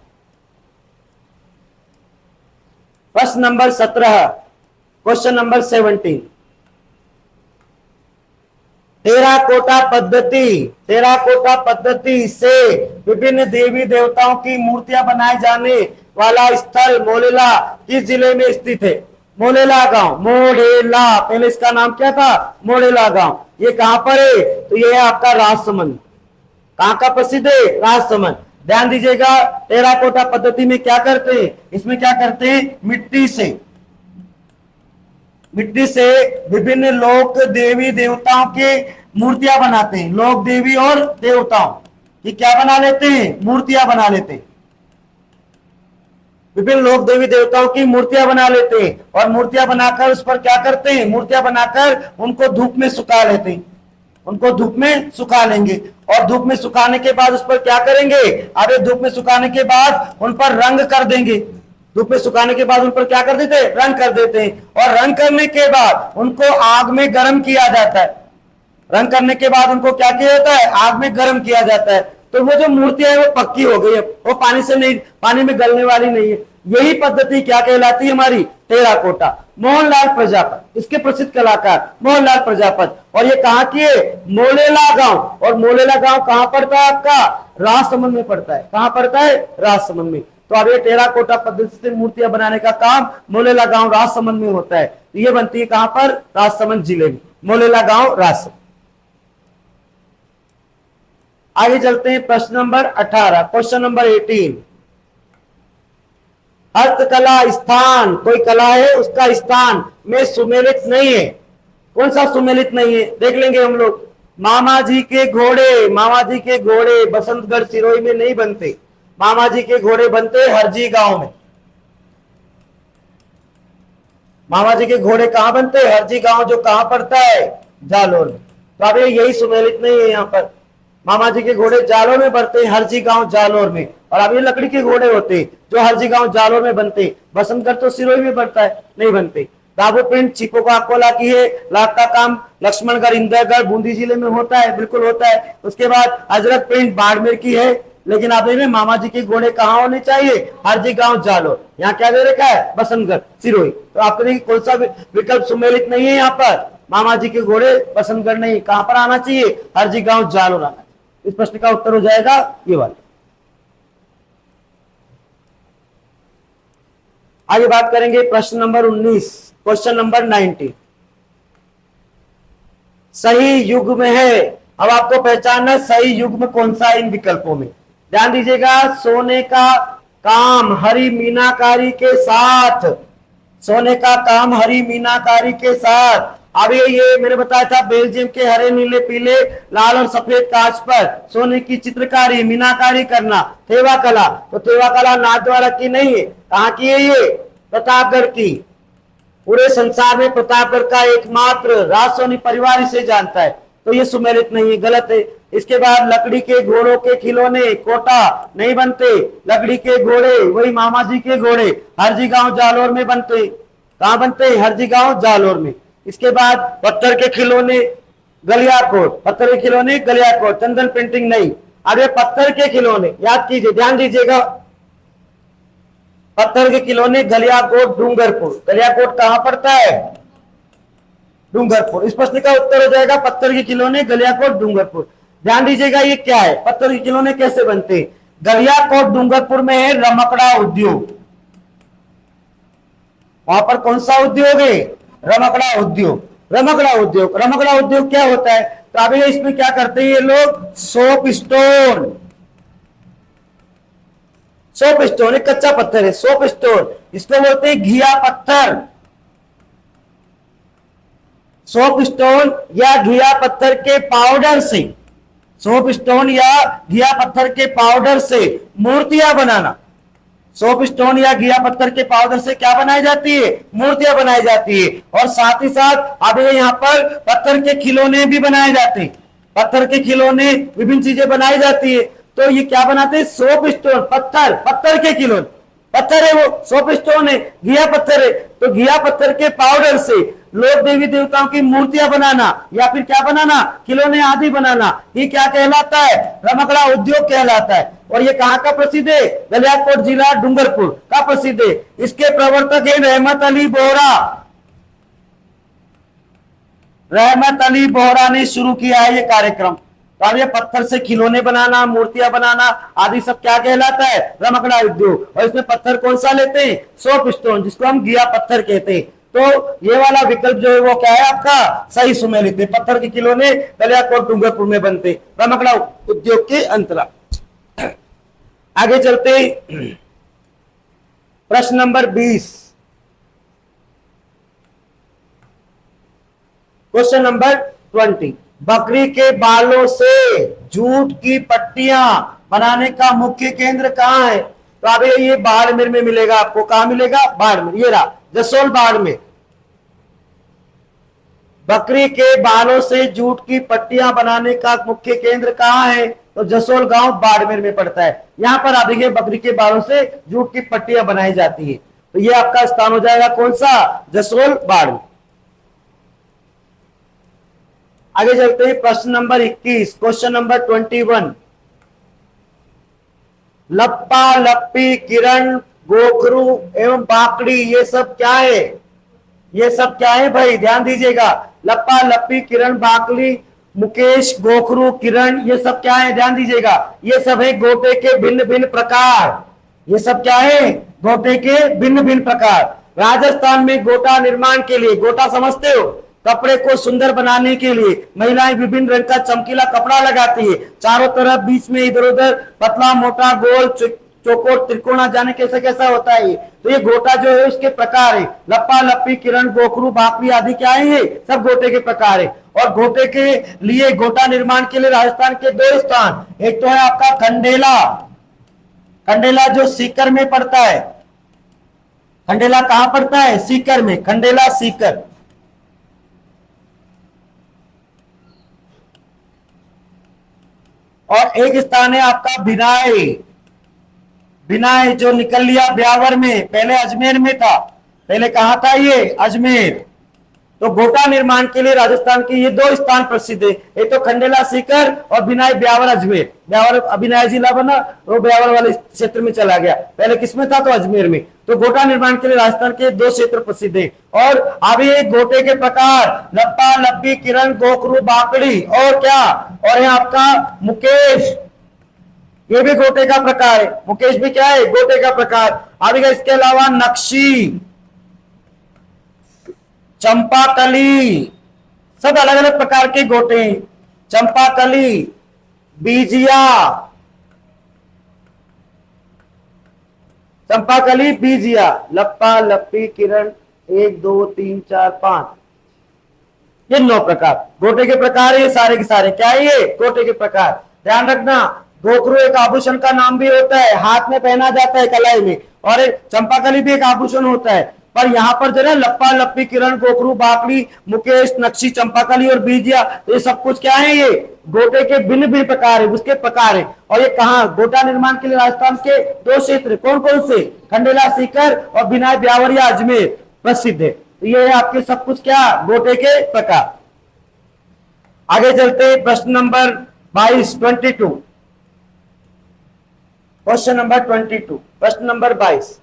प्रश्न नंबर 17, क्वेश्चन नंबर 17, टेराकोटा पद्धति से विभिन्न देवी देवताओं की मूर्तियां बनाए जाने वाला स्थल मोलेला किस जिले में स्थित है? मोलेला गांव, मोडेला, पहले इसका नाम क्या था? मोडेला गांव। ये कहां पर है? तो ये है आपका राजसमंद। कहां का प्रसिद्ध है? राजसमंद। ध्यान दीजिएगा, टेराकोटा पद्धति में क्या करते हैं? इसमें क्या करते हैं? मिट्टी से विभिन्न लोक देवी देवताओं के मूर्तियां बनाते हैं। लोक देवी और देवताओं की क्या बना लेते हैं? मूर्तियां बना लेते हैं। विभिन्न लोक देवी देवताओं की मूर्तियां बना लेते हैं और मूर्तियां बनाकर उस पर क्या करते हैं? मूर्तियां बनाकर उनको धूप में सुखा लेते हैं। उनको धूप में सुखा लेंगे और धूप में सुखाने के बाद उस पर क्या करेंगे? अरे धूप में सुखाने के बाद उन पर रंग कर देंगे। धूप में सुखाने के बाद उन पर क्या कर देते हैं? रंग कर देते हैं और रंग करने के बाद उनको आग में गर्म किया जाता है। रंग करने के बाद उनको क्या किया जाता है? आग में गर्म किया जाता है। तो वो जो मूर्तियां है वो पक्की हो गई है, वो पानी में गलने वाली नहीं है। यही पद्धति क्या कहलाती है? हमारी टेराकोटा। मोहनलाल प्रजापत इसके प्रसिद्ध कलाकार, मोहनलाल प्रजापत। और ये कहाँ की है? मोलेला गांव। और मोलेला गांव कहाँ पड़ता है आपका? राजसमंद में पड़ता है। कहाँ पड़ता है? राजसमंद में। तो अब ये टेराकोटा पद्धति से मूर्तियां बनाने का काम मोलेला गांव राजसमंद में होता है। तो ये बनती है कहां पर? राजसमंद जिले में, मोलेला गांव, राजसमंद। आगे चलते हैं प्रश्न नंबर 18। क्वेश्चन नंबर 18, हस्तकला स्थान, कोई कला है उसका स्थान में सुमेलित नहीं है। कौन सा सुमेलित नहीं है? देख लेंगे हम लोग। मामा जी के घोड़े बसंतगढ़ सिरोही में नहीं बनते। मामा जी के घोड़े बनते हरजी गांव में। मामा जी के घोड़े कहां बनते? हरजी गांव, जो कहां पड़ता है? जालोर में। तो अब यही सुमेलित नहीं है यहाँ पर। मामा जी के घोड़े जालोर में बनते हैं, हरजी गांव जालोर में। और अब ये लकड़ी के घोड़े होते हैं जो हरजी गांव जालोर में बनते। बसंतगढ़ तो सिरोही में बनता है, नहीं बनते। दाबो प्रिंट छिपो का अकोला की है। लाख का काम लक्ष्मणगढ़, इंदरगढ़, बूंदी जिले में होता है, बिल्कुल होता है। उसके बाद हजरत प्रिंट बाड़मेर की है। लेकिन आप देखें मामा जी के घोड़े कहाँ होने चाहिए? हरजी गांव जालोर। यहाँ क्या दे रखा है? बसंतगढ़ सिरोही। तो आपको देखिए कौन सा विकल्प सुमेलित नहीं है यहाँ पर? मामा जी के घोड़े बसंतगढ़ नहीं, कहां पर आना चाहिए? हरजी गांव जालोर आना चाहिए। इस प्रश्न का उत्तर हो जाएगा ये वाला। आगे बात करेंगे प्रश्न नंबर 19, क्वेश्चन नंबर 19, सही युग्म है। अब आपको पहचानना सही युग्म कौन सा है इन विकल्पों में। ध्यान दीजिएगा, सोने का काम हरी मीनाकारी के साथ, सोने का काम हरी मीनाकारी के साथ। अब ये मैंने बताया था बेल्जियम के हरे, नीले, पीले, लाल और सफेद कांच पर सोने की चित्रकारी, मीनाकारी करना, थेवा कला। तो थेवा कला नाथद्वारा की नहीं है। कहाँ की है ये? प्रतापगढ़ की। पूरे संसार में प्रतापगढ़ का एकमात्र राजसोनी परिवार इसे जानता है। तो ये सुमेलित नहीं है, गलत है। इसके बाद लकड़ी के घोड़ों के खिलौने कोटा नहीं बनते। लकड़ी के घोड़े वही मामा जी के घोड़े हरजी गांव जालोर में बनते। कहां बनते? हरजी गांव जालोर में। इसके बाद पत्थर के खिलौने गलियाकोट, पत्थर के खिलौने गलियाकोट, चंदन पेंटिंग नहीं। अब ये पत्थर के खिलौने याद कीजिए, ध्यान दीजिएगा, पत्थर के खिलौने गलियाकोट डूंगरपुर। गलियाकोट कहां पड़ता है? डूंगरपुर। इस प्रश्न का उत्तर हो जाएगा पत्थर के खिलौने गलियाकोट डूंगरपुर। ध्यान दीजिएगा ये क्या है, पत्थर के खिलौने कैसे बनते हैं। गलियाकोट डूंगरपुर में है रमकड़ा उद्योग। वहां पर कौन सा उद्योग है? रमकड़ा उद्योग। रमकड़ा उद्योग, रमकड़ा उद्योग क्या होता है? तो अभी इसमें क्या करते हैं ये लोग? सोप स्टोन, सोप स्टोन एक कच्चा पत्थर है, सोप स्टोन, इसको बोलते हैं घिया पत्थर। सोप स्टोन या घिया पत्थर के पाउडर से, सोप स्टोन या घिया पत्थर के पाउडर से मूर्तियां बनाना। सोप स्टोन या घिया पत्थर के पाउडर से क्या बनाई जाती है? मूर्तियां बनाई जाती है। और साथ ही साथ अब यहाँ पर पत्थर के खिलौने भी बनाए जाते हैं। पत्थर के खिलौने, विभिन्न चीजें बनाई जाती है। तो ये क्या बनाते हैं? सोप स्टोन, पत्थर, पत्थर के खिलौने, पत्थर है वो, सोप स्टोन है, घिया पत्थर है। तो घिया पत्थर के पाउडर से लोक देवी देवताओं की मूर्तियां बनाना या फिर क्या बनाना? खिलौने आदि बनाना, ये क्या कहलाता है? रमकड़ा उद्योग कहलाता है। और ये कहाँ का प्रसिद्ध है? गलियाकोट जिला डूंगरपुर का प्रसिद्ध है। इसके प्रवर्तक है रहमत अली बोहरा। रहमत अली बोहरा ने शुरू किया है ये कार्यक्रम। तो अब ये पत्थर से खिलौने बनाना, मूर्तियां बनाना आदि सब क्या कहलाता है? रमकड़ा उद्योग। और इसमें पत्थर कौन सा लेते हैं? सोप स्टोन, जिसको हम गिया पत्थर कहते हैं। तो ये वाला विकल्प जो है वो क्या है आपका? सही सुमेलित है। पत्थर के खिलौने कल्याण और डूंगरपुर में बनते, रमकड़ा उद्योग के अंतर्गत। आगे चलते प्रश्न नंबर 20। Question number 20। बकरी के बालों से जूट की पट्टियां बनाने का मुख्य केंद्र कहां है? तो अब ये बाड़मेर में मिलेगा आपको। कहां मिलेगा? बाड़मेर। ये रहा जसोल बाड़मेर। बकरी के बालों से जूट की पट्टियां बनाने का मुख्य केंद्र कहां है? तो जसोल गांव बाड़मेर में पड़ता है। यहां पर आप देखिए बकरी के बालों से जूट की पट्टियां बनाई जाती है। तो ये आपका स्थान हो जाएगा कौन सा? जसोल बाड़मेर। आगे चलते हैं प्रश्न नंबर 21। Question number 21। लप्पा लप्पी किरण गोखरू एवं बाकड़ी ये सब क्या है? ये सब क्या है भाई? ध्यान दीजिएगा। लप्पा लप्पी किरण बाकली मुकेश गोखरू किरण ये सब क्या है? ध्यान दीजिएगा। ये सब है गोटे के भिन्न भिन्न प्रकार। ये सब क्या है? गोटे के भिन्न भिन्न प्रकार। राजस्थान में गोटा निर्माण के लिए, गोटा समझते हो? कपड़े को सुंदर बनाने के लिए महिलाएं विभिन्न रंग का चमकीला कपड़ा लगाती है। चारों तरफ, बीच में इधर उधर पतला मोटा गोल चौकोर त्रिकोणा जाने कैसा कैसा होता है। तो ये गोटा जो है उसके प्रकार है। लप्पा लप्पी किरण गोखरू बाकली आदि क्या है? सब गोटे के प्रकार है। और गोटे के लिए, गोटा निर्माण के लिए राजस्थान के 2 स्थान, एक तो है आपका खंडेला। खंडेला जो सीकर में पड़ता है। खंडेला कहां पड़ता है? सीकर में। खंडेला सीकर। और एक स्थान है आपका बिनाई। बिनाई जो निकल लिया ब्यावर में, पहले अजमेर में था। पहले कहां था ये? अजमेर। तो गोटा निर्माण के लिए राजस्थान के ये 2 स्थान प्रसिद्ध है। एक तो खंडेला सीकर और बिनाई ब्यावर अजमेर। ब्यावर अभिनय जिला बना तो ब्यावर वाले क्षेत्र में चला गया। पहले किसमें था? तो अजमेर में। तो गोटा निर्माण के लिए राजस्थान के 2 क्षेत्र प्रसिद्ध है। और अभी गोटे के प्रकार लप्पा लप्पी किरण गोखरू बाकड़ी और क्या? और है आपका मुकेश, ये भी गोटे का प्रकार है। मुकेश भी क्या है? गोटे का प्रकार। अभी इसके अलावा नक्शी, चंपाकली, सब अलग अलग प्रकार के गोटे हैं। चंपाकली, बीजिया, चंपाकली बीजिया, लप्पा लप्पी किरण 1 2 3 4 5, ये 9 प्रकार गोटे के प्रकार है। ये सारे के सारे क्या है? ये गोटे के प्रकार। ध्यान रखना, गोखरू एक आभूषण का नाम भी होता है, हाथ में पहना जाता है कलाई में। और चंपाकली भी एक आभूषण होता है। पर यहाँ पर जो है लप्पा लप्पी किरण गोखरू बाकड़ी मुकेश नक्शी चंपाकली और बीजिया, तो ये सब कुछ क्या है? ये गोटे के भिन्न भिन्न प्रकार है, उसके प्रकार है। और ये कहा? गोटा निर्माण के लिए राजस्थान के 2 क्षेत्र कौन कौन से? खंडेला सीकर और बिनाई ब्यावर या अजमेर प्रसिद्ध है। तो ये है आपके सब कुछ क्या? गोटे के प्रकार। आगे चलते प्रश्न नंबर 22 22। Question number 22। प्रश्न नंबर 22।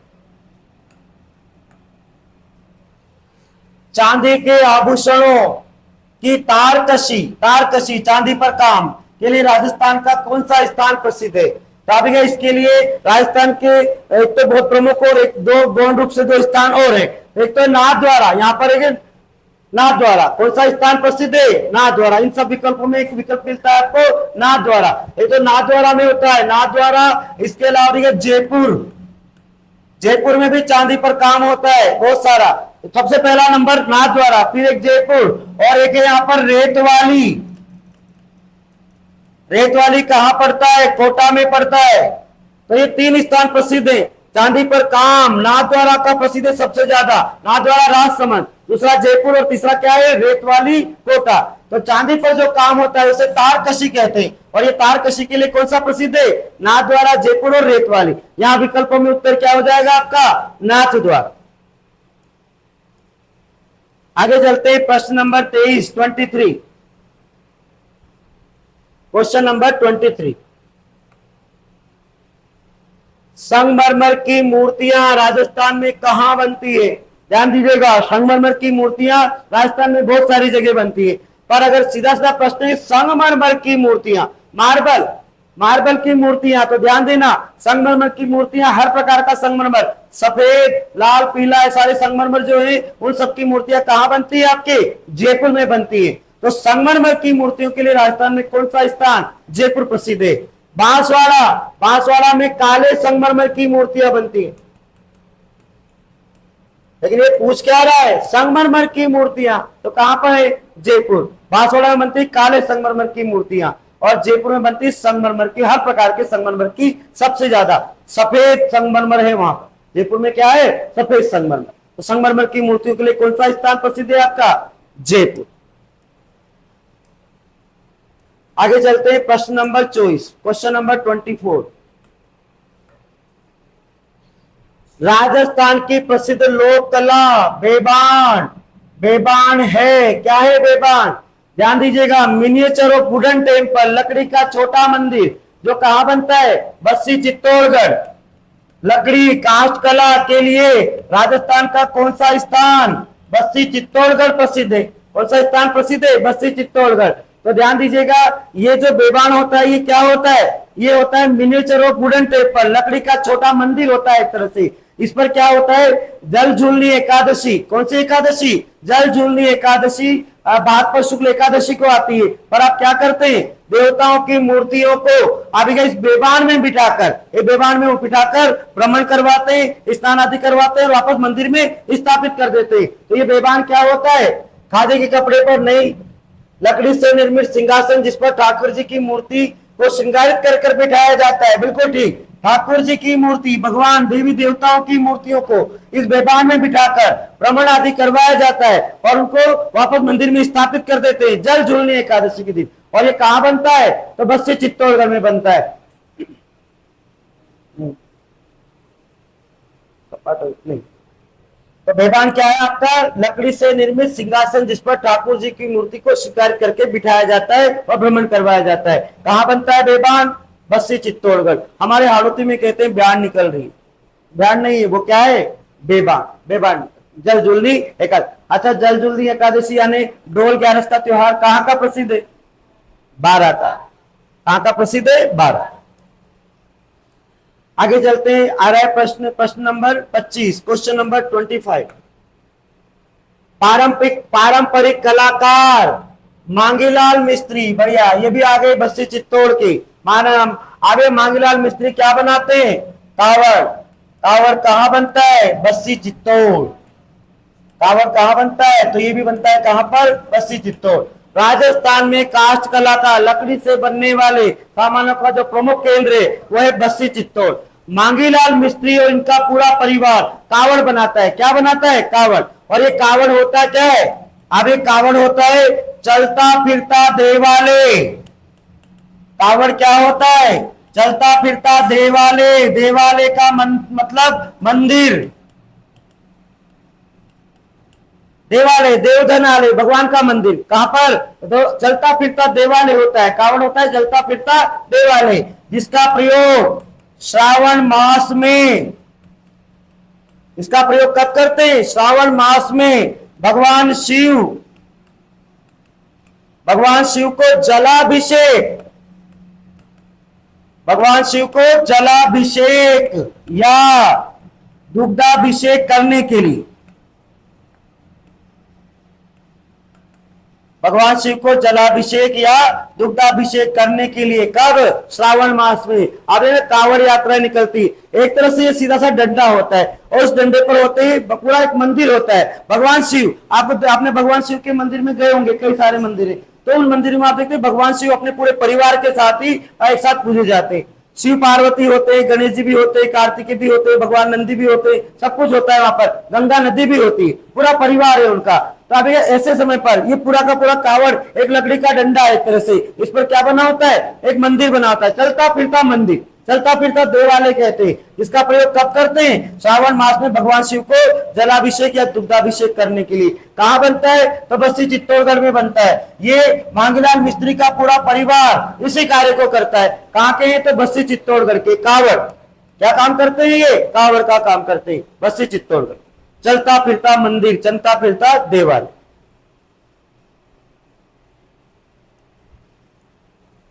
चांदी के आभूषणों की तारकशी चांदी पर काम के लिए राजस्थान का कौन सा स्थान प्रसिद्ध है? तो इसके लिए राजस्थान के एक तो बहुत प्रमुख और एक 2 गौण रूप से 2 स्थान और है। एक तो नाथद्वारा, यहाँ पर एक नाथद्वारा। कौन सा स्थान प्रसिद्ध है? नाथद्वारा। इन सब विकल्पों में एक विकल्प मिलता है आपको, नाथद्वारा। एक तो नाथद्वारा में होता है नाथद्वारा। इसके अलावा जयपुर, जयपुर में भी चांदी पर काम होता है बहुत सारा। सबसे पहला नंबर नाथद्वारा, फिर एक जयपुर, और एक है यहाँ पर रेतवाली। रेतवाली कहां पड़ता है? कोटा में पड़ता है। तो ये 3 स्थान प्रसिद्ध है चांदी पर काम। नाथद्वारा का प्रसिद्ध है सबसे ज्यादा, नाथद्वारा राजसमंद, दूसरा जयपुर और तीसरा क्या है? रेतवाली कोटा। तो चांदी पर जो काम होता है उसे तारकशी कहते हैं। और ये तारकशी के लिए कौन सा प्रसिद्ध है? नाथद्वारा, जयपुर और रेतवाली। यहां विकल्पों में उत्तर क्या हो जाएगा आपका? नाथद्वारा। आगे चलते हैं प्रश्न नंबर 23 23। Question number 23। संगमरमर की मूर्तियां राजस्थान में कहां बनती है? ध्यान दीजिएगा, संगमरमर की मूर्तियां राजस्थान में बहुत सारी जगह बनती है। पर अगर सीधा सीधा प्रश्न है संगमरमर की मूर्तियां, मार्बल मार्बल की मूर्तियां, तो ध्यान देना संगमरमर की मूर्तियां, हर प्रकार का संगमरमर, सफेद लाल पीला, सारे संगमरमर जो है उन सबकी मूर्तियां कहां बनती है? आपके जयपुर में बनती है। तो संगमरमर की मूर्तियों के लिए राजस्थान में कौन सा स्थान? जयपुर प्रसिद्ध है। बांसवाड़ा, बांसवाड़ा में काले संगमरमर की मूर्तियां बनती है। लेकिन ये पूछ क्या रहा है? संगमरमर की मूर्तियां, तो कहां पर है? जयपुर। बांसवाड़ा में बनती काले संगमरमर की मूर्तियां और जयपुर में बनती संगमरमर की, हर प्रकार के संगमरमर की, सबसे ज्यादा सफेद संगमरमर है वहां पर। जयपुर में क्या है? सफेद संगमरमर। तो संगमरमर की मूर्तियों के लिए कौन सा स्थान प्रसिद्ध है? आपका जयपुर। आगे चलते हैं प्रश्न नंबर 24, क्वेश्चन नंबर 24। राजस्थान की प्रसिद्ध लोक कला बेबान, बेबान है, क्या है बेबान? ध्यान दीजिएगा, मिनिएचर ऑफ वुडन टेम्पल, लकड़ी का छोटा मंदिर, जो कहां बनता है? बस्सी चित्तौड़गढ़। लकड़ी काष्ठ कला के लिए राजस्थान का कौन सा स्थान? बस्सी चित्तौड़गढ़ प्रसिद्ध है। कौन सा स्थान प्रसिद्ध है? बस्सी चित्तौड़गढ़। तो ध्यान दीजिएगा, ये जो बेबान होता है ये क्या होता है? ये होता है मिनिएचर ऑफ वुडन टेम्पल, लकड़ी का छोटा मंदिर होता है एक तरह से। इस पर क्या होता है? जल झूलनी एकादशी। कौन सी एकादशी? जल झूलनी एकादशी भाद्रपद शुक्ल एकादशी को आती है। पर आप क्या करते हैं? देवताओं की मूर्तियों को आप इस बेबान में बिठाकर, ये बेबान में वो बिठाकर भ्रमण करवाते हैं, स्नान आदि करवाते हैं और वापस मंदिर में स्थापित कर देते हैं। तो ये बेबान क्या होता है? खादी के कपड़े पर नहीं, लकड़ी से निर्मित सिंहासन जिस पर ठाकुर जी की मूर्ति को श्रृंगारित कर कर बिठाया जाता है। बिल्कुल ठीक, ठाकुर जी की मूर्ति, भगवान देवी देवताओं की मूर्तियों को इस बेबान में बिठाकर भ्रमण आदि करवाया जाता है और उनको वापस मंदिर में स्थापित कर देते हैं जल झूलनी एकादशी के दिन। और ये कहां बनता है? तो बस्सी चित्तौड़गढ़ में बनता है। नहीं, तो बेबान क्या है आपका? लकड़ी से निर्मित सिंहासन जिस पर ठाकुर जी की मूर्ति को शिकार करके बिठाया जाता है और भ्रमण करवाया जाता है। कहां बनता है बेबान? बस्सी चित्तौड़गढ़। हमारे हाड़ौती में कहते हैं ब्यान निकल रही, ब्यान नहीं है, वो क्या है? बेबान। बेबान जल झूलनी एकादशी। अच्छा, जल झूलनी एकादशी यानी डोल ग्यारस का त्योहार कहां का प्रसिद्ध है? बारां का। कहां का प्रसिद्ध है? बारां। आगे चलते हैं, आ रहा है प्रश्न, प्रश्न नंबर 25, क्वेश्चन नंबर 25। पारंपरिक कलाकार मांगीलाल मिस्त्री, बढ़िया, ये भी आ गए बस्सी चित्तौड़ के। आगे मांगीलाल मिस्त्री क्या बनाते हैं? कावड़। कावड़ कहां बनता है? बस्सी चित्तौड़। कावड़ कहां बनता है? तो ये भी बनता है कहां पर? बस्सी चित्तौड़। राजस्थान में काष्ठ कला का, लकड़ी से बनने वाले सामानों का जो प्रमुख केंद्र है वह है बस्सी चित्तौड़। मांगीलाल मिस्त्री और इनका पूरा परिवार कावड़ बनाता है। क्या बनाता है? कावड़। और ये कावड़ होता क्या है? अब ये कावड़ होता है चलता फिरता देवालय। कावड़ क्या होता है? चलता फिरता देवालय। देवालय का मतलब मंदिर, देवालय, देवधनालय, भगवान का मंदिर। कहां पर? तो चलता फिरता देवालय होता है, कावड़ होता है चलता फिरता देवालय, जिसका प्रयोग श्रावण मास में, इसका प्रयोग कब करते हैं? श्रावण मास में। भगवान शिव को जलाभिषेक, भगवान शिव को जलाभिषेक या दुग्धाभिषेक करने के लिए, भगवान शिव को जलाभिषेक या दुग्धाभिषेक करने के लिए कब? श्रावण मास में। अब कांवड़ यात्रा निकलती, एक तरह से ये सीधा सा डंडा होता है और उस डंडे पर होते ही पूरा एक मंदिर होता है भगवान शिव। आपने भगवान शिव के मंदिर में गए होंगे, कई सारे मंदिर है, तो उन मंदिर में आप देखते हैं भगवान शिव अपने पूरे परिवार के साथ ही एक साथ पूजे जाते हैं। शिव पार्वती होते हैं, गणेश जी भी होते हैं, कार्तिकेय भी होते हैं, भगवान नंदी भी होते हैं, सब कुछ होता है वहां पर। गंगा नदी भी होती है, पूरा परिवार है उनका। तो अभी ऐसे समय पर ये पूरा का पूरा कावड़ एक लकड़ी का डंडा है एक तरह से, इस पर क्या बना होता है? एक मंदिर बना होता है, चलता फिरता मंदिर, चलता फिरता देवालय कहते हैं, जिसका प्रयोग कब करते हैं? श्रावण मास में भगवान शिव को जलाभिषेक या दुग्धाभिषेक करने के लिए। कहां बनता है? तो बस्सी चित्तौड़गढ़ में बनता है। ये मांगीलाल मिस्त्री का पूरा परिवार इसी कार्य को करता है। कहां के हैं? तो बस्सी चित्तौड़गढ़ के। कावड़ क्या काम करते हैं? ये कावड़ का काम करते हैं बस्सी चित्तौड़गढ़। चलता फिरता मंदिर, चलता फिरता देवालय।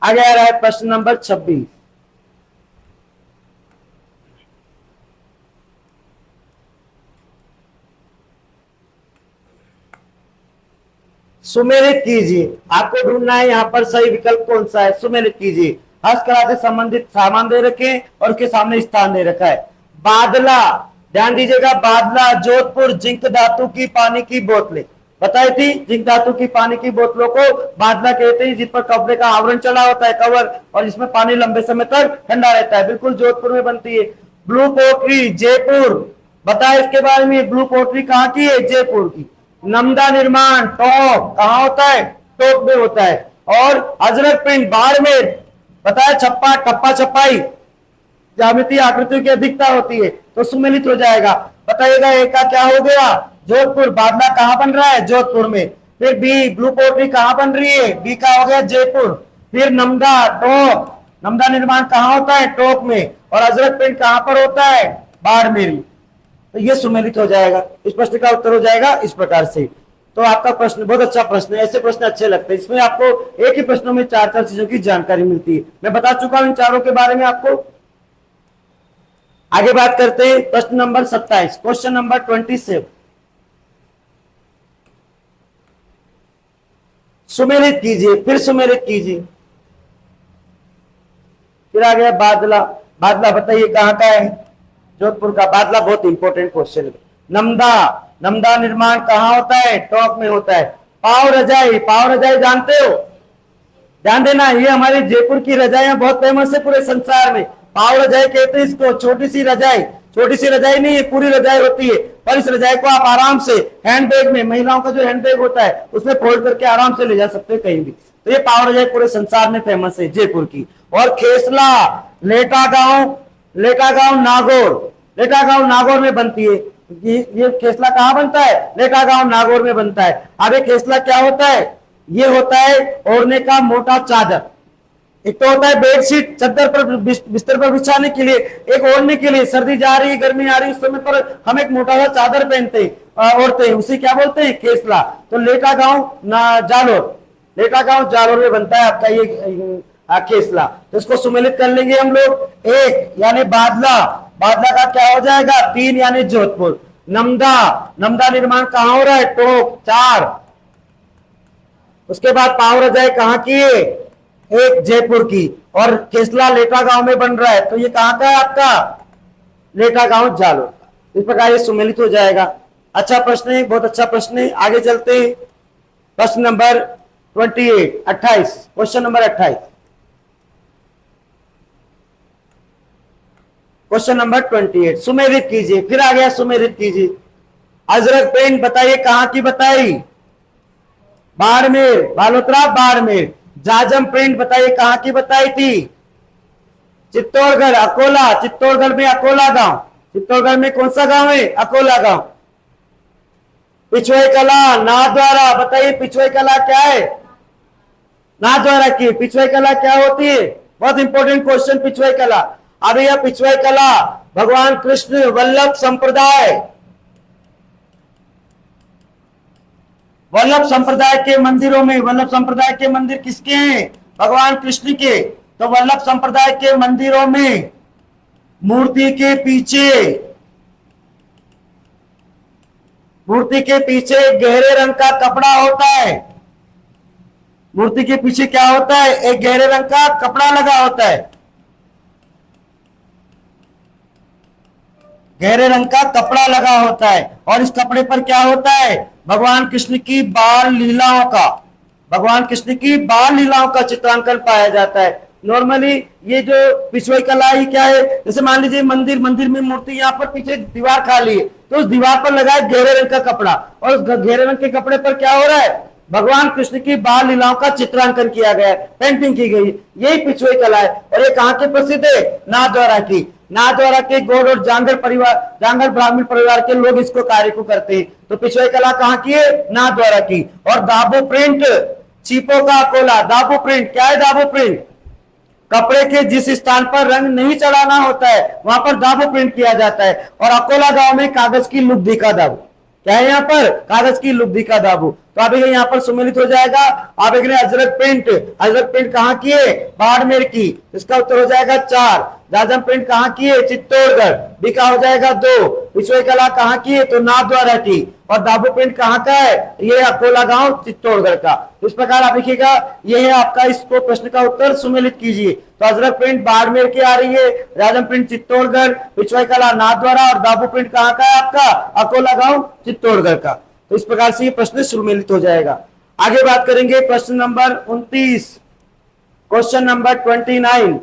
आगे आ रहा है प्रश्न नंबर 26। सुमेलित कीजिए, आपको ढूंढना है यहाँ पर सही विकल्प कौन सा है। सुमेलित कीजिए, हस्तकला से संबंधित सामान दे रखे और उसके सामने स्थान दे रखा है। बादला, ध्यान दीजिएगा, बादला, जोधपुर, जिंक धातु की पानी की बोतलें बताई थी। जिंक धातु की पानी की बोतलों को बादला कहते हैं, जिस पर कपड़े का आवरण चढ़ा होता है, कवर, और जिसमें पानी लंबे समय तक ठंडा रहता है। बिल्कुल जोधपुर में बनती है। ब्लू पोट्री, जयपुर, बताए इसके बारे में। ब्लू पोट्री कहाँ की है? जयपुर की। नमदा निर्माण, टॉप, कहाँ होता है? टॉप में होता है। और हजरत प्रिंट, बाड़मेर, बताया छप्पा, टप्पा छपाई, ज्यामितीय आकृतियों की अधिकता होती है, तो सुमेलित हो जाएगा। बताइएगा ए का क्या हो गया? जोधपुर। बादला कहाँ बन रहा है? जोधपुर में। फिर बी, ब्लू पोट्री कहाँ बन रही है? बी का हो गया जयपुर। फिर नमदा, टॉप, नमदा निर्माण कहाँ होता है? टॉप में। और हजरत प्रिंट कहाँ पर होता है? बाड़मेर। तो ये सुमेलित हो जाएगा। इस प्रश्न का उत्तर हो जाएगा इस प्रकार से। तो आपका प्रश्न बहुत अच्छा प्रश्न है, ऐसे प्रश्न अच्छे लगते हैं। इसमें आपको एक ही प्रश्नों में चार चार चीजों की जानकारी मिलती है। मैं बता चुका हूं इन चारों के बारे में आपको। आगे बात करते हैं प्रश्न नंबर 27, क्वेश्चन नंबर 27। सुमेलित कीजिए, फिर सुमेलित कीजिए। फिर आ गया बादला। बादला बताइए कहां का है? जोधपुर का। बादला बहुत इंपॉर्टेंट क्वेश्चन है। नमदा, नमदा निर्माण कहां होता है? टॉप में होता है। पाव रजाई, पाव रजाई जानते हो? ध्यान देना, ये हमारी जयपुर की रजाइयां बहुत फेमस है पूरे संसार में। पाव रजाई कहते हैं इसको, छोटी सी रजाई। छोटी सी रजाई नहीं है, पूरी रजाई होती है। पर इस रजाई को आप आराम से हैंड बैग में, महिलाओं का जो हैंड बैग होता है उसमें फोल्ड करके आराम से ले जा सकते हैं कहीं भी। तो ये पाव रजाई पूरे संसार में फेमस है जयपुर की। और खेसला, लेटा गांव, लेटा गांव नागौर, लेटा गांव नागौर में बनती है। ये खेसला कहाँ बनता है? लेटा गांव नागौर में बनता है। अब ये खेसला क्या होता है? ये होता है ओढ़ने का मोटा चादर। एक तो होता है बेडशीट, चादर पर, बिस्तर पर बिछाने के लिए, एक ओढ़ने के लिए। सर्दी जा रही है, गर्मी आ रही है, उस समय पर हम एक मोटा सा चादर पहनते हैं, ओढ़ते हैं, उसे क्या बोलते हैं? खेसला। तो लेटा गांव जालोर, लेटा गांव जालोर में बनता है आपका ये खेसला। तो इसको सुमेलित कर लेंगे हम लोग। एक यानी बादला, बादला का क्या हो जाएगा? 3 यानी जोधपुर। नमदा, नमदा निर्माण कहां हो रहा है? टोक। 4। उसके बाद पाव रजाई कहां की है? 1 जयपुर की। और खेसला लेटा गांव में बन रहा है, तो ये कहां का है आपका? लेटा गांव जालोर का। इस प्रकार ये सुमेलित हो जाएगा। अच्छा प्रश्न है, बहुत अच्छा प्रश्न है। आगे चलते हैं प्रश्न number 28, 28, question number 28। Question number 28, सुमेलित कीजिए। फिर आ गया सुमेलित कीजिए। अजरक पेंट बताइए कहां की बताई? बाड़मेर, बालोतरा, बाड़मेर। जाजम प्रिंट बताइए कहां की बताई थी? चित्तौड़गढ़, अकोला। चित्तौड़गढ़ में अकोला गांव। चित्तौड़गढ़ में कौन सा गांव है? अकोला गांव। पिछुई कला, नाथद्वारा, बताइए पिछुई कला क्या है? नाथद्वारा की। पिछुई कला क्या होती है? बहुत इंपॉर्टेंट क्वेश्चन, पिछुई कला। अब यह पिछुई कला भगवान कृष्ण वल्लभ संप्रदाय, वल्लभ संप्रदाय के मंदिरों में, वल्लभ संप्रदाय के मंदिर किसके हैं? भगवान कृष्ण के। तो वल्लभ संप्रदाय के मंदिरों में मूर्ति के पीछे, मूर्ति के पीछे गहरे रंग का कपड़ा होता है। मूर्ति के पीछे क्या होता है? एक गहरे रंग का कपड़ा लगा होता है। गहरे रंग का कपड़ा लगा होता है। और इस कपड़े पर क्या होता है? भगवान कृष्ण की बाल लीलाओं का, भगवान कृष्ण की बाल लीलाओं का चित्रांकन पाया जाता है। नॉर्मली ये जो पिछुई कला ही क्या है? जैसे मान लीजिए मंदिर, मंदिर में मूर्ति, यहाँ पर पीछे दीवार खाली है, तो उस दीवार पर लगा है गहरे रंग का कपड़ा, और उस गहरे रंग के कपड़े पर क्या हो रहा है? भगवान कृष्ण की बाल लीलाओं का चित्रांकन किया गया है, पेंटिंग की गई। यही पिछुई कला है। और ये कहाँ के प्रसिद्ध है? नाथद्वारा की। नाथद्वारा के गौड़ और जांगल परिवार, जांगल ब्राह्मण परिवार के लोग इसको कार्य को करते हैं। तो पिछुई कला कहाँ की है? नाथद्वारा की। और दाबू प्रिंट, चीपो का अकोला। दाबू प्रिंट क्या है? दाबू प्रिंट कपड़े के जिस स्थान पर रंग नहीं चढ़ाना होता है वहां पर दाबू प्रिंट किया जाता है। और अकोला गांव में कागज की लुगदी का दाबू। क्या है यहाँ पर, कागज की लुगदी का दाबू। तो आप यहाँ पर सुमेलित हो जाएगा। आप एक अजरक पेंट कहाँ की है, बाड़मेर की, इसका उत्तर हो जाएगा 4। जाजम पेंट कहाँ की है, चित्तौड़गढ़, बी का हो जाएगा 2। विश्व कला कहाँ की है, तो नाथद्वारा की। और दाबू पेंट कहाँ का है, ये अकोला गांव चित्तौड़गढ़ का। इस प्रकार आप देखिएगा, ये है आपका, इसको प्रश्न का उत्तर सुमेलित कीजिए। तो अजरक पेंट बाड़मेर की आ रही है, जाजम पेंट चित्तौड़गढ़, विश्व कला नाथद्वारा, और दाबू पेंट कहाँ का है आपका, अकोला गांव चित्तौड़गढ़ का। तो इस प्रकार से ये प्रश्न सुमेलित हो जाएगा। आगे बात करेंगे प्रश्न नंबर 29, क्वेश्चन नंबर 29।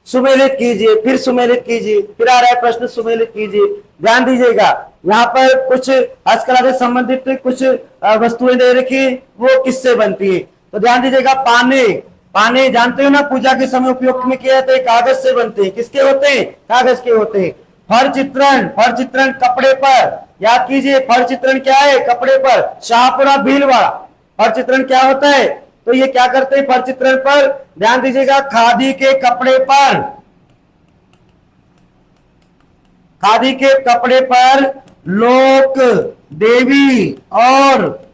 सुमेलित कीजिए, फिर सुमेलित कीजिए, फिर आ रहा है प्रश्न सुमेलित कीजिए। ध्यान दीजिएगा, यहाँ पर कुछ हस्तकला से संबंधित कुछ वस्तुएं दे रखी, वो किससे बनती है। तो ध्यान दीजिएगा, पाने जानते हो ना, पूजा के समय उपयोग में किए जाते हैं, कागज से बनते हैं। किसके होते हैं, कागज के होते हैं। फर चित्रण कपड़े पर, याद कीजिए, फर चित्रण क्या है, कपड़े पर, शाहपुरा भीलवाड़ा। फर चित्रण क्या होता है, तो ये क्या करते हैं फर चित्रण पर, ध्यान दीजिएगा, खादी के कपड़े पर लोक देवी और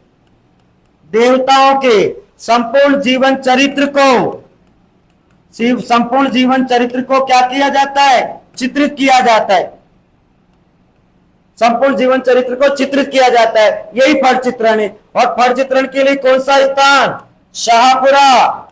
देवताओं के संपूर्ण जीवन चरित्र को क्या किया जाता है, चित्रित किया जाता है। संपूर्ण जीवन चरित्र को चित्रित किया जाता है, यही फर चित्रण है। और फर चित्रण के लिए कौन सा स्थान, शाहपुरा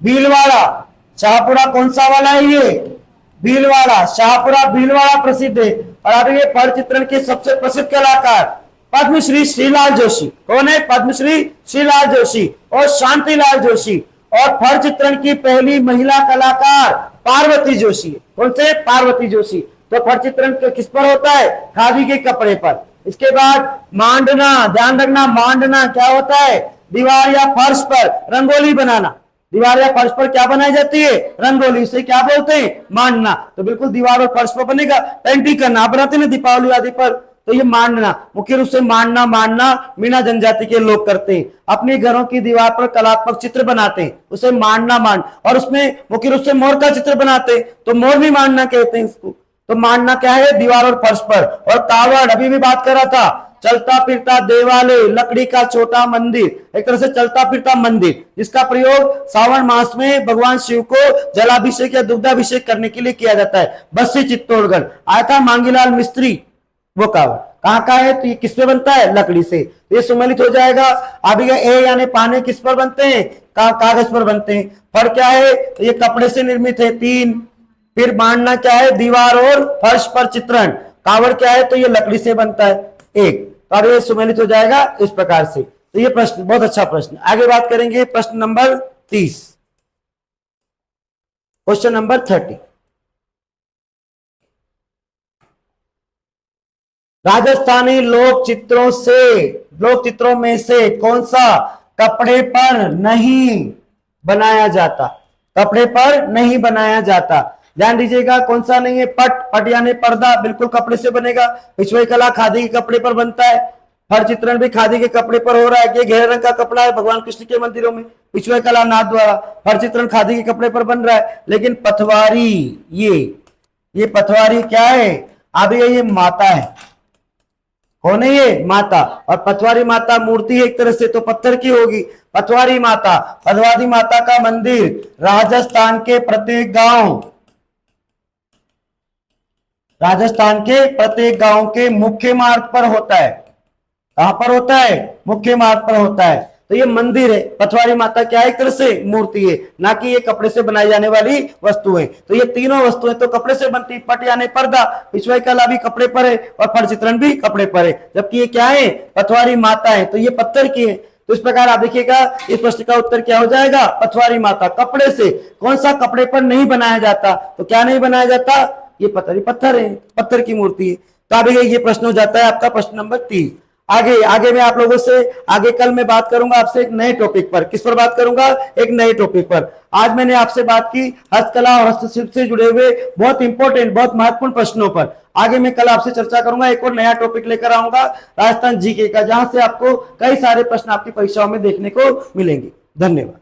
भीलवाड़ा। शाहपुरा कौन सा वाला है, ये भीलवाड़ा, शाहपुरा भीलवाड़ा प्रसिद्ध है। और अब ये फर चित्रण के सबसे प्रसिद्ध कलाकार पद्मश्री श्रीलाल जोशी। कौन है, पद्मश्री श्रीलाल जोशी और शांतिलाल जोशी। और फर चित्रण की पहली महिला कलाकार पार्वती जोशी। कौन से, पार्वती जोशी। तो फर चित्रण किस पर होता है, खादी के कपड़े पर। इसके बाद मांडना, ध्यान रखना, मांडना क्या होता है, दीवार या फर्श पर रंगोली बनाना। दीवार या फर्श पर क्या बनाई जाती है, रंगोली, इसे क्या बोलते हैं, मांडना। तो बिल्कुल दीवार और फर्श पर बनेगा। पेंटिंग करना आप बनाते ना दीपावली आदि पर, तो ये मांडना, मुख्य रूप से मांडना मीणा जनजाति के लोग करते हैं। अपने घरों की दीवार पर कलात्मक चित्र बनाते हैं, उसे मांडना और उसमें मुख्य रूप से मोर का चित्र बनाते हैं, तो मोर भी मांडना कहते हैं इसको। तो मांडना क्या है, दीवार और फर्श पर। और कावड़, अभी भी बात कर रहा था, चलता फिरता देवालय, लकड़ी का छोटा मंदिर, एक तरह से चलता फिरता मंदिर, जिसका प्रयोग सावन मास में भगवान शिव को जलाभिषेक या दुग्धाभिषेक करने के लिए किया जाता है। बस्सी चित्तौड़गढ़ आया था मांगीलाल मिस्त्री, वो कावड़ कहाँ का है, तो ये किस पे बनता है, लकड़ी से। ये सुमेलित हो जाएगा। अभी ए यानी पाने किस पर बनते हैं, कागज पर बनते हैं। फर क्या है, तो ये कपड़े से निर्मित है, 3। फिर मांडना क्या है, दीवार और फर्श पर चित्रण। कावड़ क्या है, तो ये लकड़ी से बनता है, 1। तो अब ये सुमेलित हो जाएगा इस प्रकार से। तो ये प्रश्न बहुत अच्छा प्रश्न। आगे बात करेंगे प्रश्न नंबर 30, क्वेश्चन नंबर 30। राजस्थानी लोक चित्रों में से कौन सा कपड़े पर नहीं बनाया जाता, कपड़े पर नहीं बनाया जाता। ध्यान दीजिएगा, कौन सा नहीं है, पट यानी पर्दा, बिल्कुल कपड़े से बनेगा। पिछवाई कला खादी के कपड़े पर बनता है। फर चित्रण भी खादी के कपड़े पर हो रहा है। ये गहरे रंग का कपड़ा है भगवान कृष्ण के मंदिरों में, पिछवाई कला नाथद्वारा। फर चित्रण खादी के कपड़े पर बन रहा है। लेकिन पथवारी, ये पथवारी क्या है, अब ये माता है, कौन है ये, माता। और पथवारी माता मूर्ति है एक तरह से, तो पत्थर की होगी। पथवारी माता का मंदिर राजस्थान के प्रत्येक गांव के मुख्य मार्ग पर होता है। कहां पर होता है, मुख्य मार्ग पर होता है। तो ये मंदिर है। पथवारी माता क्या है, एक तरह से मूर्ति है, ना कि ये कपड़े से बनाई जाने वाली वस्तुएं। तो ये तीनों वस्तुएं तो कपड़े से बनती, पट यानी पर्दा, पिछवाई कला भी कपड़े पर है और फर चित्रण भी कपड़े पर है। जबकि ये क्या है, पथवारी माता है, तो ये पत्थर की है। तो इस प्रकार आप देखिएगा, इस प्रश्न का उत्तर क्या हो जाएगा, पथवारी माता। कपड़े से, कौन सा कपड़े पर नहीं बनाया जाता, तो क्या नहीं बनाया जाता, ये पत्थर है, पत्थर की मूर्ति है। तो अभी ये प्रश्न हो जाता है आपका प्रश्न नंबर 30। आगे मैं आप लोगों से कल मैं बात करूंगा आपसे एक नए टॉपिक पर। किस पर बात करूंगा, एक नए टॉपिक पर। आज मैंने आपसे बात की हस्तकला और हस्तशिल्प से जुड़े हुए बहुत इंपॉर्टेंट, बहुत महत्वपूर्ण प्रश्नों पर। आगे मैं कल आपसे चर्चा करूंगा, एक और नया टॉपिक लेकर आऊंगा राजस्थान जीके का, जहां से आपको कई सारे प्रश्न आपकी परीक्षाओं में देखने को मिलेंगे। धन्यवाद।